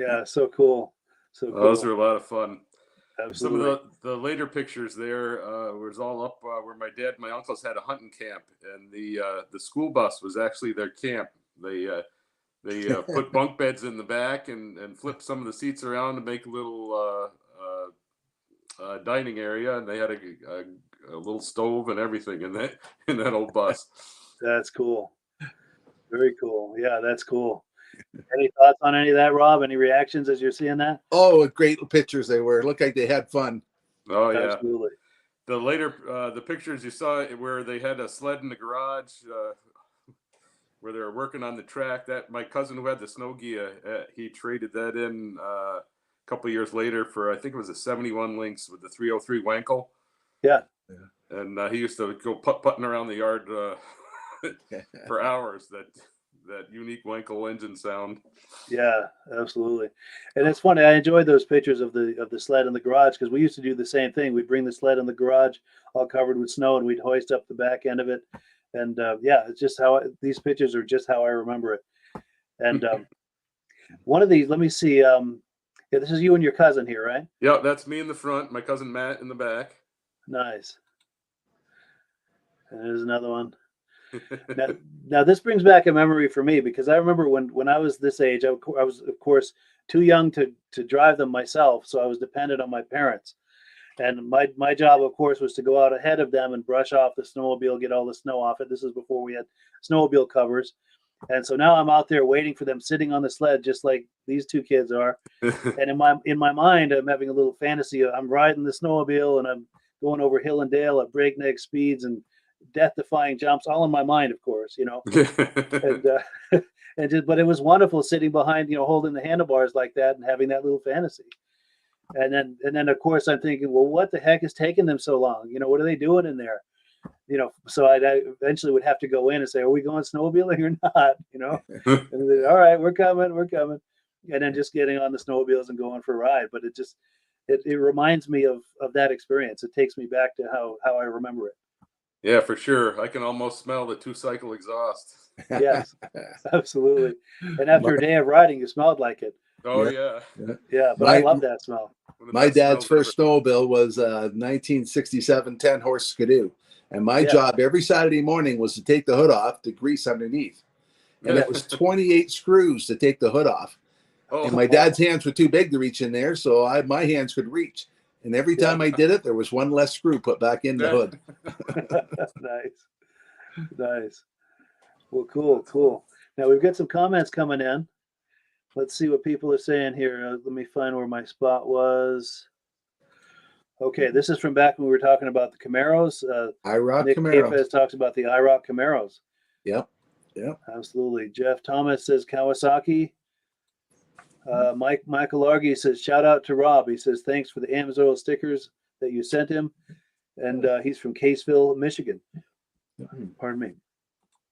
Yeah, so cool. So cool. Those are a lot of fun. Absolutely. Some of the later pictures there was all up where my dad and my uncles had a hunting camp, and the school bus was actually their camp. They put bunk beds in the back and flipped some of the seats around to make a little dining area, and they had a little stove and everything in that old bus. That's cool. Very cool. Yeah, that's cool. Any thoughts on any of that, Rob? Any reactions as you're seeing that? Oh, great pictures they were. Looked like they had fun. Oh yeah, absolutely. The later the pictures you saw where they had a sled in the garage where they were working on the track. That my cousin who had the snow gear, he traded that in a couple of years later for, I think it was a 71 Lynx with the 303 Wankel. Yeah. And he used to go putting around the yard for hours. That unique Wankel engine sound. Yeah, absolutely. And it's funny. I enjoyed those pictures of the sled in the garage, because we used to do the same thing. We'd bring the sled in the garage all covered with snow, and we'd hoist up the back end of it. And yeah, it's just these pictures are just how I remember it. And one of these, let me see. Yeah, this is you and your cousin here, right? Yeah, that's me in the front. My cousin Matt in the back. Nice. And there's another one. Now this brings back a memory for me, because I remember when I was this age, I was of course too young to drive them myself, so I was dependent on my parents. And my job, of course, was to go out ahead of them and brush off the snowmobile, get all the snow off it. This is before we had snowmobile covers. And so now I'm out there waiting for them, sitting on the sled, just like these two kids are. And in my mind, I'm having a little fantasy. I'm riding the snowmobile and I'm going over hill and dale at breakneck speeds and death-defying jumps, all in my mind, of course, but it was wonderful sitting behind, holding the handlebars like that and having that little fantasy. And then of course I'm thinking, well, what the heck is taking them so long? What are they doing in there? So I eventually would have to go in and say, are we going snowmobiling or not? And then, all right, we're coming. And then just getting on the snowmobiles and going for a ride. But it reminds me of that experience. It takes me back to how I remember it. Yeah, for sure. I can almost smell the 2-cycle exhaust. Yes, absolutely. And after a day of riding, you smelled like it. Oh, yeah. But I love that smell. My dad's first snowmobile was a 1967 10-horse Skidoo. And my job every Saturday morning was to take the hood off to grease underneath. And it was 28 screws to take the hood off. Oh, and my dad's hands were too big to reach in there, so my hands could reach. And every time I did it, there was one less screw put back in the hood. Nice. Well, cool. Now we've got some comments coming in. Let's see what people are saying here. Let me find where my spot was. Okay, this is from back when we were talking about the Camaros. IROC Nick Camaros. Kafes talks about the IROC Camaros. Yep. Absolutely. Jeff Thomas says Kawasaki. Michael Argy says, shout out to Rob. He says, thanks for the Amsoil stickers that you sent him. And he's from Caseville, Michigan. Pardon me.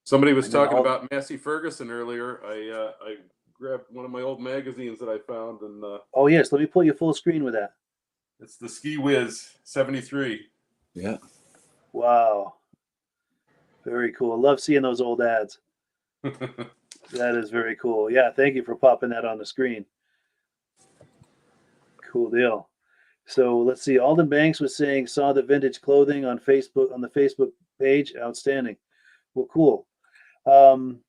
Somebody was talking about Massey Ferguson earlier. I grabbed one of my old magazines that I found. And oh, yes. Let me pull you full screen with that. It's the Ski Whiz 73. Yeah. Wow. Very cool. I love seeing those old ads. That is very cool. Yeah, thank you for popping that on the screen. Cool deal. So let's see. Alden Banks was saying, saw the vintage clothing on Facebook, on the Facebook page. Outstanding. Well, cool. And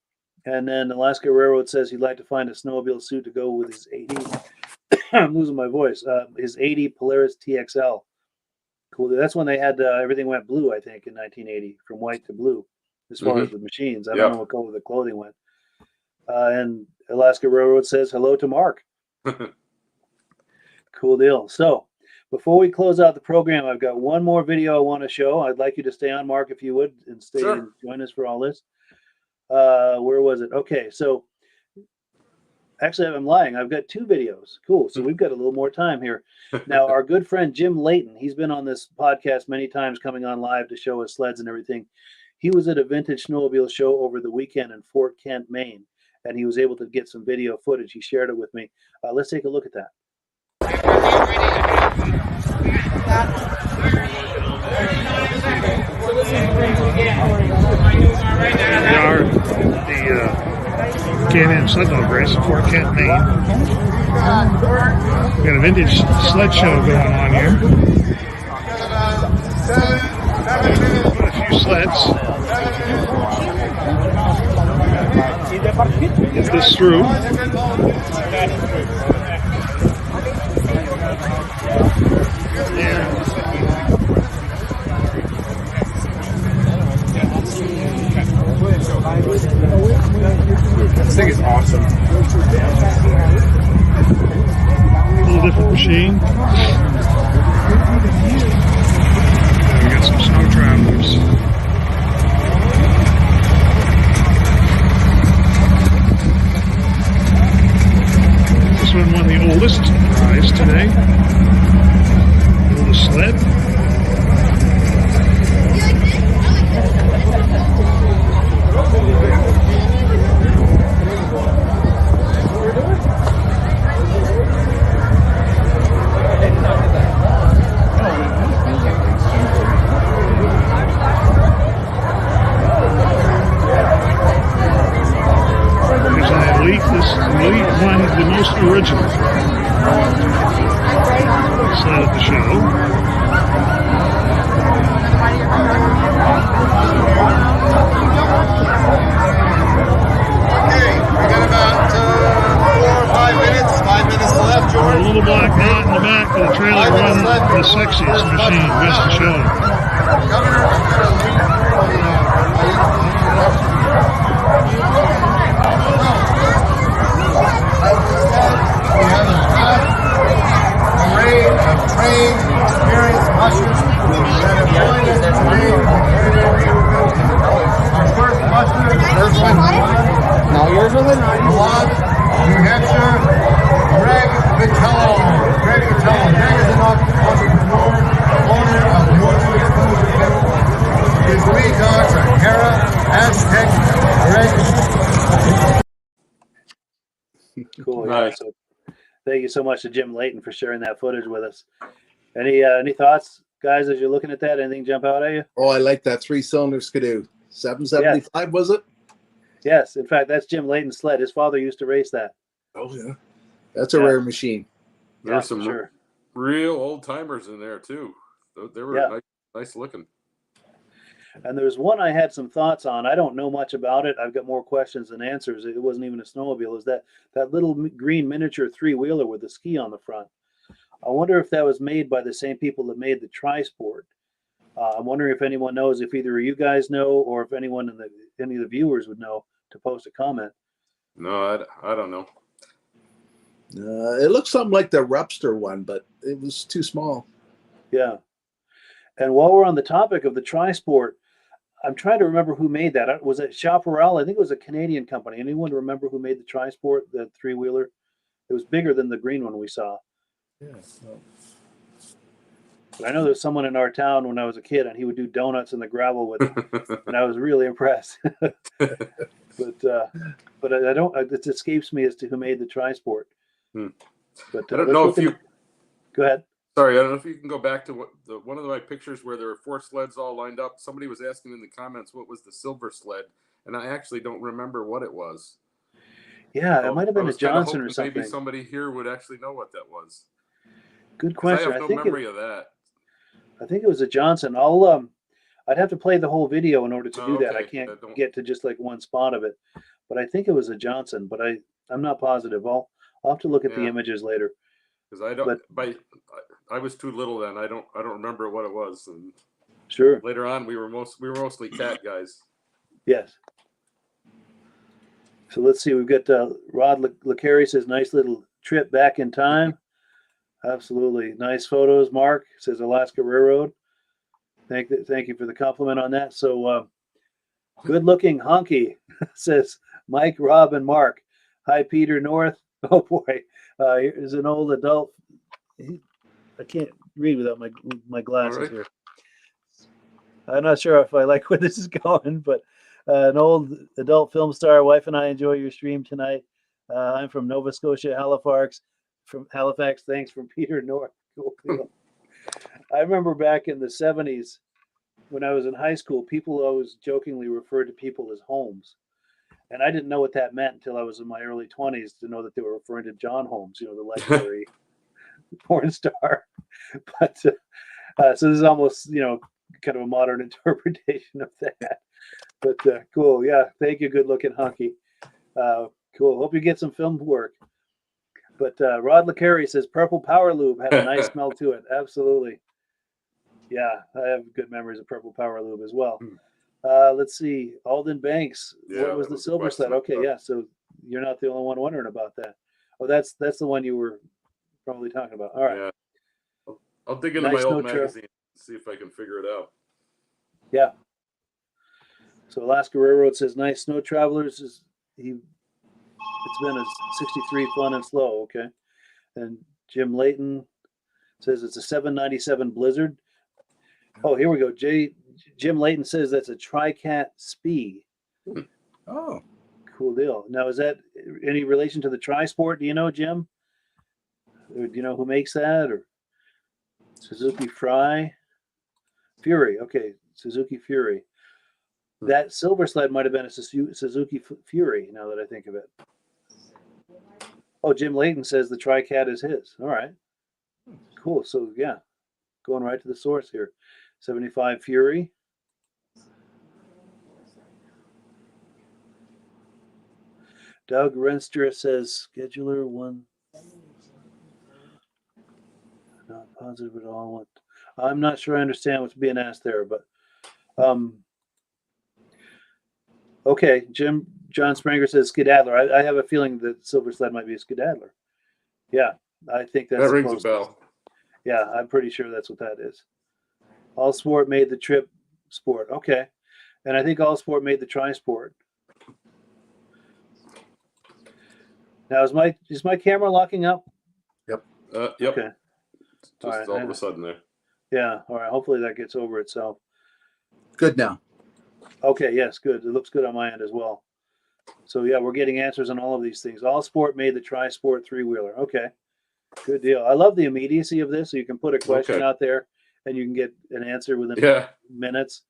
then Alaska Railroad says he'd like to find a snowmobile suit to go with his 80. I'm losing my voice. His 80 Polaris TXL. Cool. That's when they had everything went blue, I think, in 1980, from white to blue, as far as the machines. I don't know what color the clothing went. And Alaska Railroad says hello to Mark. Cool deal. So before we close out the program, I've got one more video I want to show. I'd like you to stay on, Mark, if you would, and stay and join us for all this. Where was it? Okay, so actually, I'm lying. I've got two videos. Cool. So we've got a little more time here. Now, our good friend Jim Leighton, he's been on this podcast many times, coming on live to show us sleds and everything. He was at a Vintage Snowmobile Show over the weekend in Fort Kent, Maine, and he was able to get some video footage. He shared it with me. Let's take a look at that. We are the Can-Am sled dog race in Fort Kent, Maine. We got a vintage sled show going on here. Put a few sleds. Get this through. There. This thing is awesome. A little different machine. We got some snow travelers. This one won the oldest prize today. Oldest sled. Elite won the most original sled at the show. Okay, we got about 4 or 5 minutes. 5 minutes left, George. A little black knot in the back of the trailer run the sexiest machine, best to show. We have a array of trained, experienced mushers that have joined us today. Our first musher, first one. Now yours are the 91. New Hampshire, Greg Vitello. Greg Vitello. Greg is an entrepreneur, owner of Northern Exposure Kennel. His lead dogs are Hera, Aztec, Greg. Cool. Nice. Yeah, so thank you so much to Jim Leighton for sharing that footage with us. Any thoughts, guys, as you're looking at that? Anything jump out at you? Oh, I like that 3-cylinder Skidoo. 775 was it? Yes. In fact, that's Jim Leighton's sled. His father used to race that. Oh yeah, that's a rare machine. There Yeah, are some for sure. real old timers in there too. They were nice looking. And there's one I had some thoughts on. I don't know much about it. I've got more questions than answers. It wasn't even a snowmobile. It was that little green miniature 3-wheeler with the ski on the front. I wonder if that was made by the same people that made the Tri-Sport. I'm wondering if anyone knows, if either of you guys know, or if anyone any of the viewers would know, to post a comment. No, I don't know. It looks something like the Repster one, but it was too small. Yeah. And while we're on the topic of the Tri-Sport, I'm trying to remember who made that. Was it Chaparral? I think it was a Canadian company. Anyone remember who made the Tri-Sport, the 3-wheeler? It was bigger than the green one we saw. Yeah. But I know there's someone in our town when I was a kid, and he would do donuts in the gravel with it, and I was really impressed. but I don't. It escapes me as to who made the Tri-Sport. But I don't know if you. Go ahead. Sorry, I don't know if you can go back to one of my pictures where there were 4 sleds all lined up. Somebody was asking in the comments what was the silver sled, and I actually don't remember what it was. Yeah, So it might have been a Johnson or something. Maybe somebody here would actually know what that was. Good question. I have no memory of that. I think it was a Johnson. I'd have to play the whole video in order to do that. I can't get to just like one spot of it, but I think it was a Johnson. But I'm not positive. I'll have to look at the images later. Because I don't. I was too little then. I don't remember what it was. And sure. Later on, we were mostly cat guys. Yes. So let's see. We've got Rod LeCarry says, "Nice little trip back in time." Absolutely nice photos. Mark says, "Alaska Railroad." Thank you for the compliment on that. So good looking honky says Mike, Rob, and Mark. Hi, Peter North. Oh boy, here's an old adult. I can't read without my glasses here. I'm not sure if I like where this is going, but an old adult film star. Wife and I enjoy your stream tonight. I'm from Nova Scotia, Halifax. Thanks from Peter North. Cool deal. I remember back in the 70s when I was in high school, people always jokingly referred to people as Holmes. And I didn't know what that meant until I was in my early 20s to know that they were referring to John Holmes, the legendary porn star. But so this is almost, kind of a modern interpretation of that. But cool. Yeah. Thank you. Good looking hunky. Cool. Hope you get some film work. But Rod LeCarry says Purple Power Lube had a nice smell to it. Absolutely. Yeah, I have good memories of Purple Power Lube as well. Let's see. Alden Banks. Yeah, what was that the was the silver question sled? I Okay, thought. yeah. So you're not the only one wondering about that. Oh, that's the one you were probably talking about. All right. Yeah. I'll dig into Nice my old snow trail. magazine and see if I can figure it out. Yeah. So Alaska Railroad says nice snow travelers it's been a 63 fun and slow. Okay. And Jim Leighton says it's a 797 Blizzard. Oh, here we go. Jim Leighton says that's a Tri-Cat Spee. Oh, Cool deal. Now, is that any relation to the Tri-Sport? Do you know, Jim? Or do you know who makes that? Or Suzuki Fury. Okay, Suzuki Fury. That silver sled might have been a Suzuki Fury, now that I think of it. Oh, Jim Leighton says the Tri-Cat is his. All right. Cool. So, yeah, going right to the source here. 75 Fury. Doug Renster says scheduler one. Not positive at all. I'm not sure I understand what's being asked there, but okay. John Spranger says skedaddler. I have a feeling that silver sled might be a skedaddler. Yeah, I think that's That rings a close. bell. Yeah, I'm pretty sure that's what that is. All Sport made the Trip Sport. Okay. And I think All Sport made the Tri-Sport. Now, is my camera locking up? Yep. Okay. Just all of a sudden there. Yeah. All right. Hopefully that gets over itself. good now. Okay. Yes. Good. It looks good on my end as well. So, yeah, we're getting answers on all of these things. All Sport made the Tri-Sport three-wheeler. Okay. Good deal. I love the immediacy of this. So you can put a question out there and you can get an answer within minutes.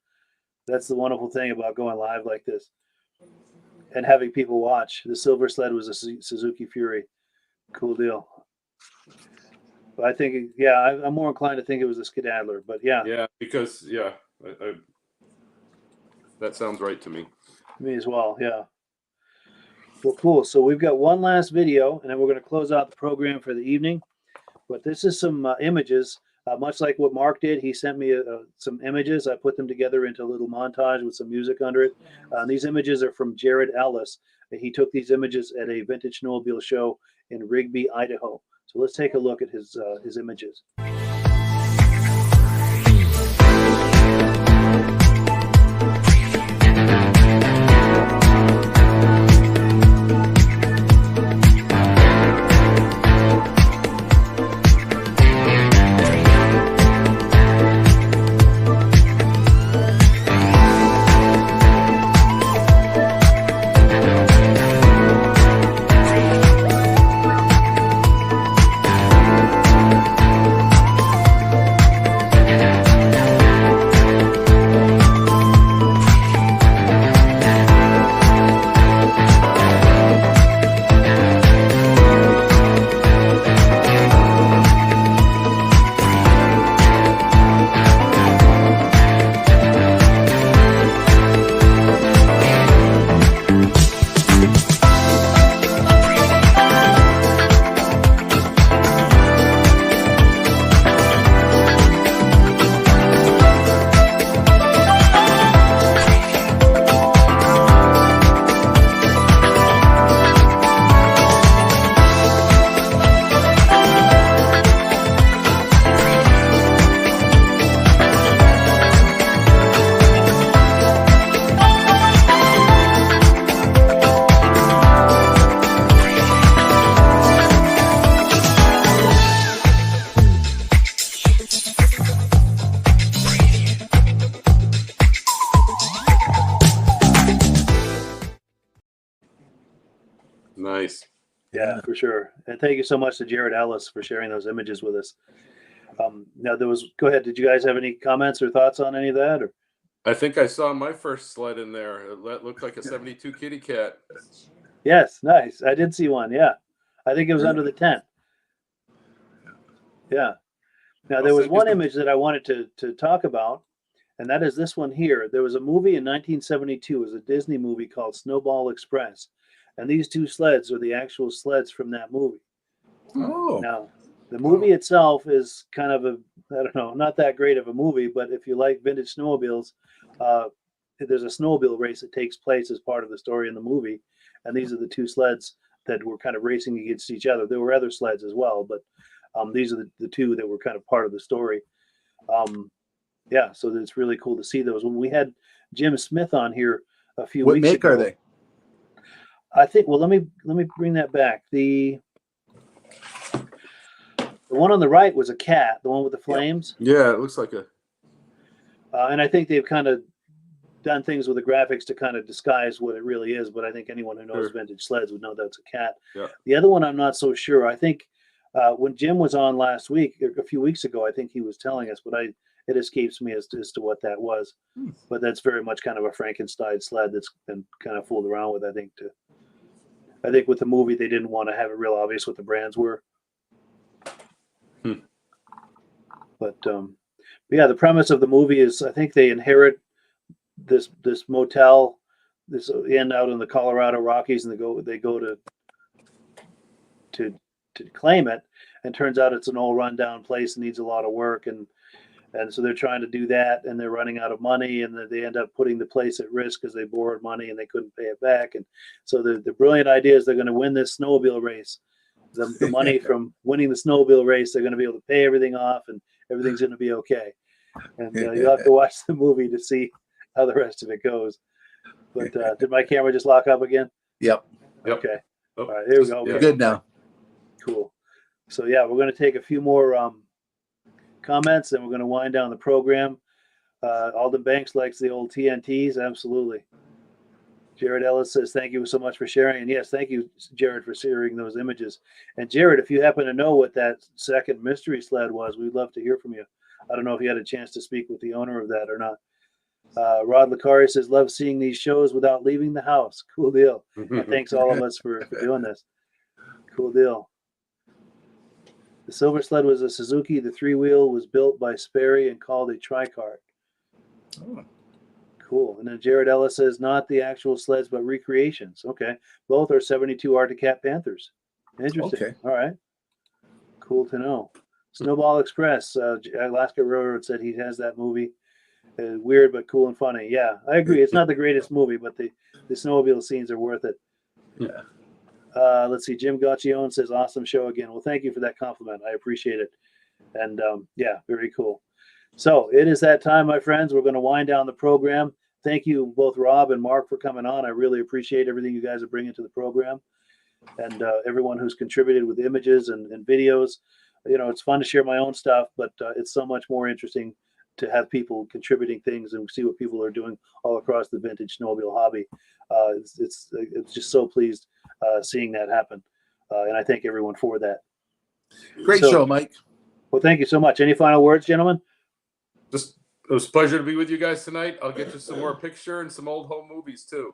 That's the wonderful thing about going live like this and having people watch. The silver sled was a Suzuki Fury. Cool deal. But I think, I'm more inclined to think it was a skedaddler, but yeah. Yeah, because, I that sounds right to me. Me as well, yeah. Well, cool. So we've got one last video, and then we're going to close out the program for the evening. But this is some images, much like what Mark did. He sent me some images. I put them together into a little montage with some music under it. These images are from Jared Ellis. He took these images at a Vintage Snowmobile Show in Rigby, Idaho. So let's take a look at his images. Nice. Yeah, for sure. And thank you so much to Jared Ellis for sharing those images with us. Now go ahead. Did you guys have any comments or thoughts on any of that? Or? I think I saw my first sled in there. It looked like a 72 Kitty Cat. Yes, nice. I did see one. Yeah, I think it was under the tent. Yeah. Now there was one image that I wanted to talk about, and that is this one here. There was a movie in 1972. It was a Disney movie called Snowball Express, and these two sleds are the actual sleds from that movie. Oh. Now, the movie itself is kind of I don't know, not that great of a movie, but if you like vintage snowmobiles, there's a snowmobile race that takes place as part of the story in the movie, and these are the two sleds that were kind of racing against each other. There were other sleds as well, but these are the two that were kind of part of the story. Yeah, so it's really cool to see those. When we had Jim Smith on here a few weeks ago. What make are they? I think. Well, let me bring that back. The one on the right was a cat. The one with the flames. Yeah, it looks like a. And I think they've kind of done things with the graphics to kind of disguise what it really is. But I think anyone who knows vintage sleds would know that's a cat. Yeah. The other one, I'm not so sure. I think when Jim was on last week, a few weeks ago, I think he was telling us, but it escapes me as to what that was. But that's very much kind of a Frankenstein sled that's been kind of fooled around with. I think with the movie, they didn't want to have it real obvious what the brands were. But yeah, the premise of the movie is I think they inherit this motel, this inn out in the Colorado Rockies, and they go to claim it, and turns out it's an old rundown place and needs a lot of work, and so they're trying to do that, and they're running out of money, and they end up putting the place at risk because they borrowed money and they couldn't pay it back. And so the brilliant idea is they're going to win this snowmobile race. The money from winning the snowmobile race, they're going to be able to pay everything off, and everything's going to be okay. And you'll have to watch the movie to see how the rest of it goes. But did my camera just lock up again? Yep. Okay. All right, here we go. You're good now. Cool. So yeah, we're going to take a few more comments, and we're going to wind down the program. Alden Banks likes the old TNTs. Absolutely. Jared Ellis says, thank you so much for sharing. And yes, thank you, Jared, for sharing those images. And Jared, if you happen to know what that second mystery sled was, we'd love to hear from you. I don't know if you had a chance to speak with the owner of that or not. Rod Licari says, love seeing these shows without leaving the house. Cool deal. And thanks all of us for doing this. Cool deal. The silver sled was a Suzuki. The three-wheel was built by Sperry and called a tri-cart. Oh. Cool. And then Jared Ellis says, not the actual sleds, but recreations. Okay. Both are 72 Arctic Cat Panthers. Interesting. Okay. All right. Cool to know. Snowball Express. Alaska Railroad said he has that movie. Weird, but cool and funny. Yeah, I agree. It's not the greatest movie, but the snowmobile scenes are worth it. Yeah. Let's see. Jim Gaccione says, awesome show again. Well, thank you for that compliment. I appreciate it. And yeah, very cool. So it is that time, my friends. We're going to wind down the program. Thank you, both Rob and Mark, for coming on. I really appreciate everything you guys are bringing to the program, and everyone who's contributed with images and videos. You know, it's fun to share my own stuff, but it's so much more interesting to have people contributing things and see what people are doing all across the vintage snowmobile hobby. It's just so pleased seeing that happen, and I thank everyone for that. Great show, Mike. Well, thank you so much. Any final words, gentlemen? Just it was a pleasure to be with you guys tonight. I'll get you some more picture and some old home movies too.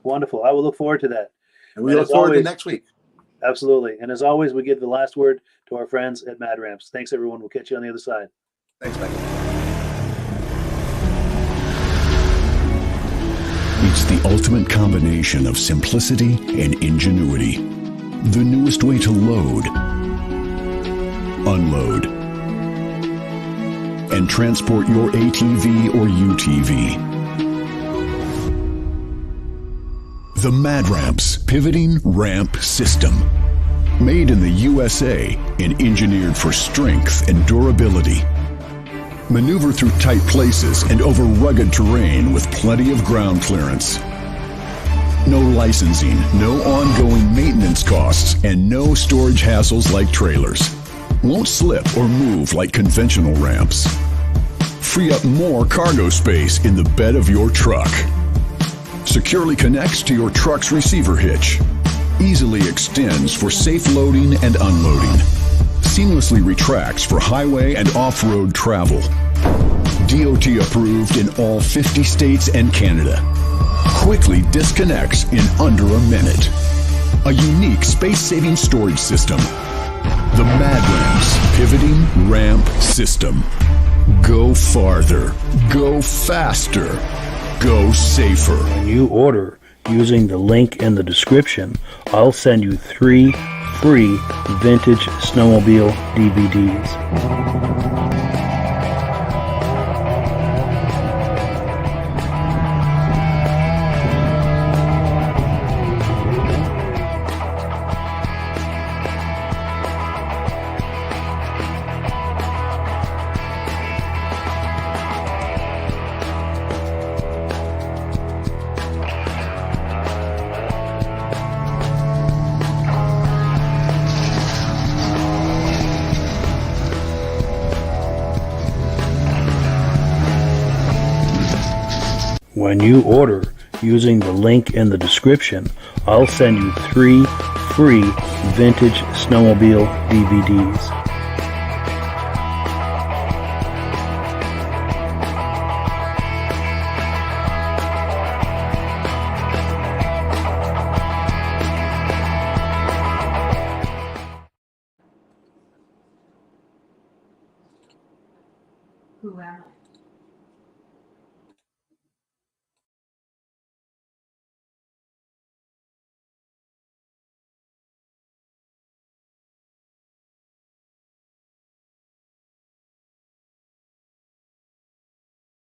Wonderful. I will look forward to that. And we look forward to next week. Absolutely. And as always, we give the last word to our friends at Mad Ramps. Thanks, everyone. We'll catch you on the other side. Thanks, Mike. It's the ultimate combination of simplicity and ingenuity. The newest way to load, unload, and transport your ATV or UTV. The Mad Ramps Pivoting Ramp System. Made in the USA and engineered for strength and durability. Maneuver through tight places and over rugged terrain with plenty of ground clearance. No licensing, no ongoing maintenance costs, and no storage hassles like trailers. Won't slip or move like conventional ramps. Free up more cargo space in the bed of your truck. Securely connects to your truck's receiver hitch. Easily extends for safe loading and unloading. Seamlessly retracts for highway and off-road travel. DOT approved in all 50 states and Canada. Quickly disconnects in under a minute. A unique space-saving storage system. The MadRamps Pivoting Ramp System. Go farther. Go faster. Go safer. When you order using the link in the description, I'll send you 3 free Vintage Snowmobile DVDs. When you order using the link in the description, I'll send you 3 free Vintage Snowmobile DVDs. Who am I?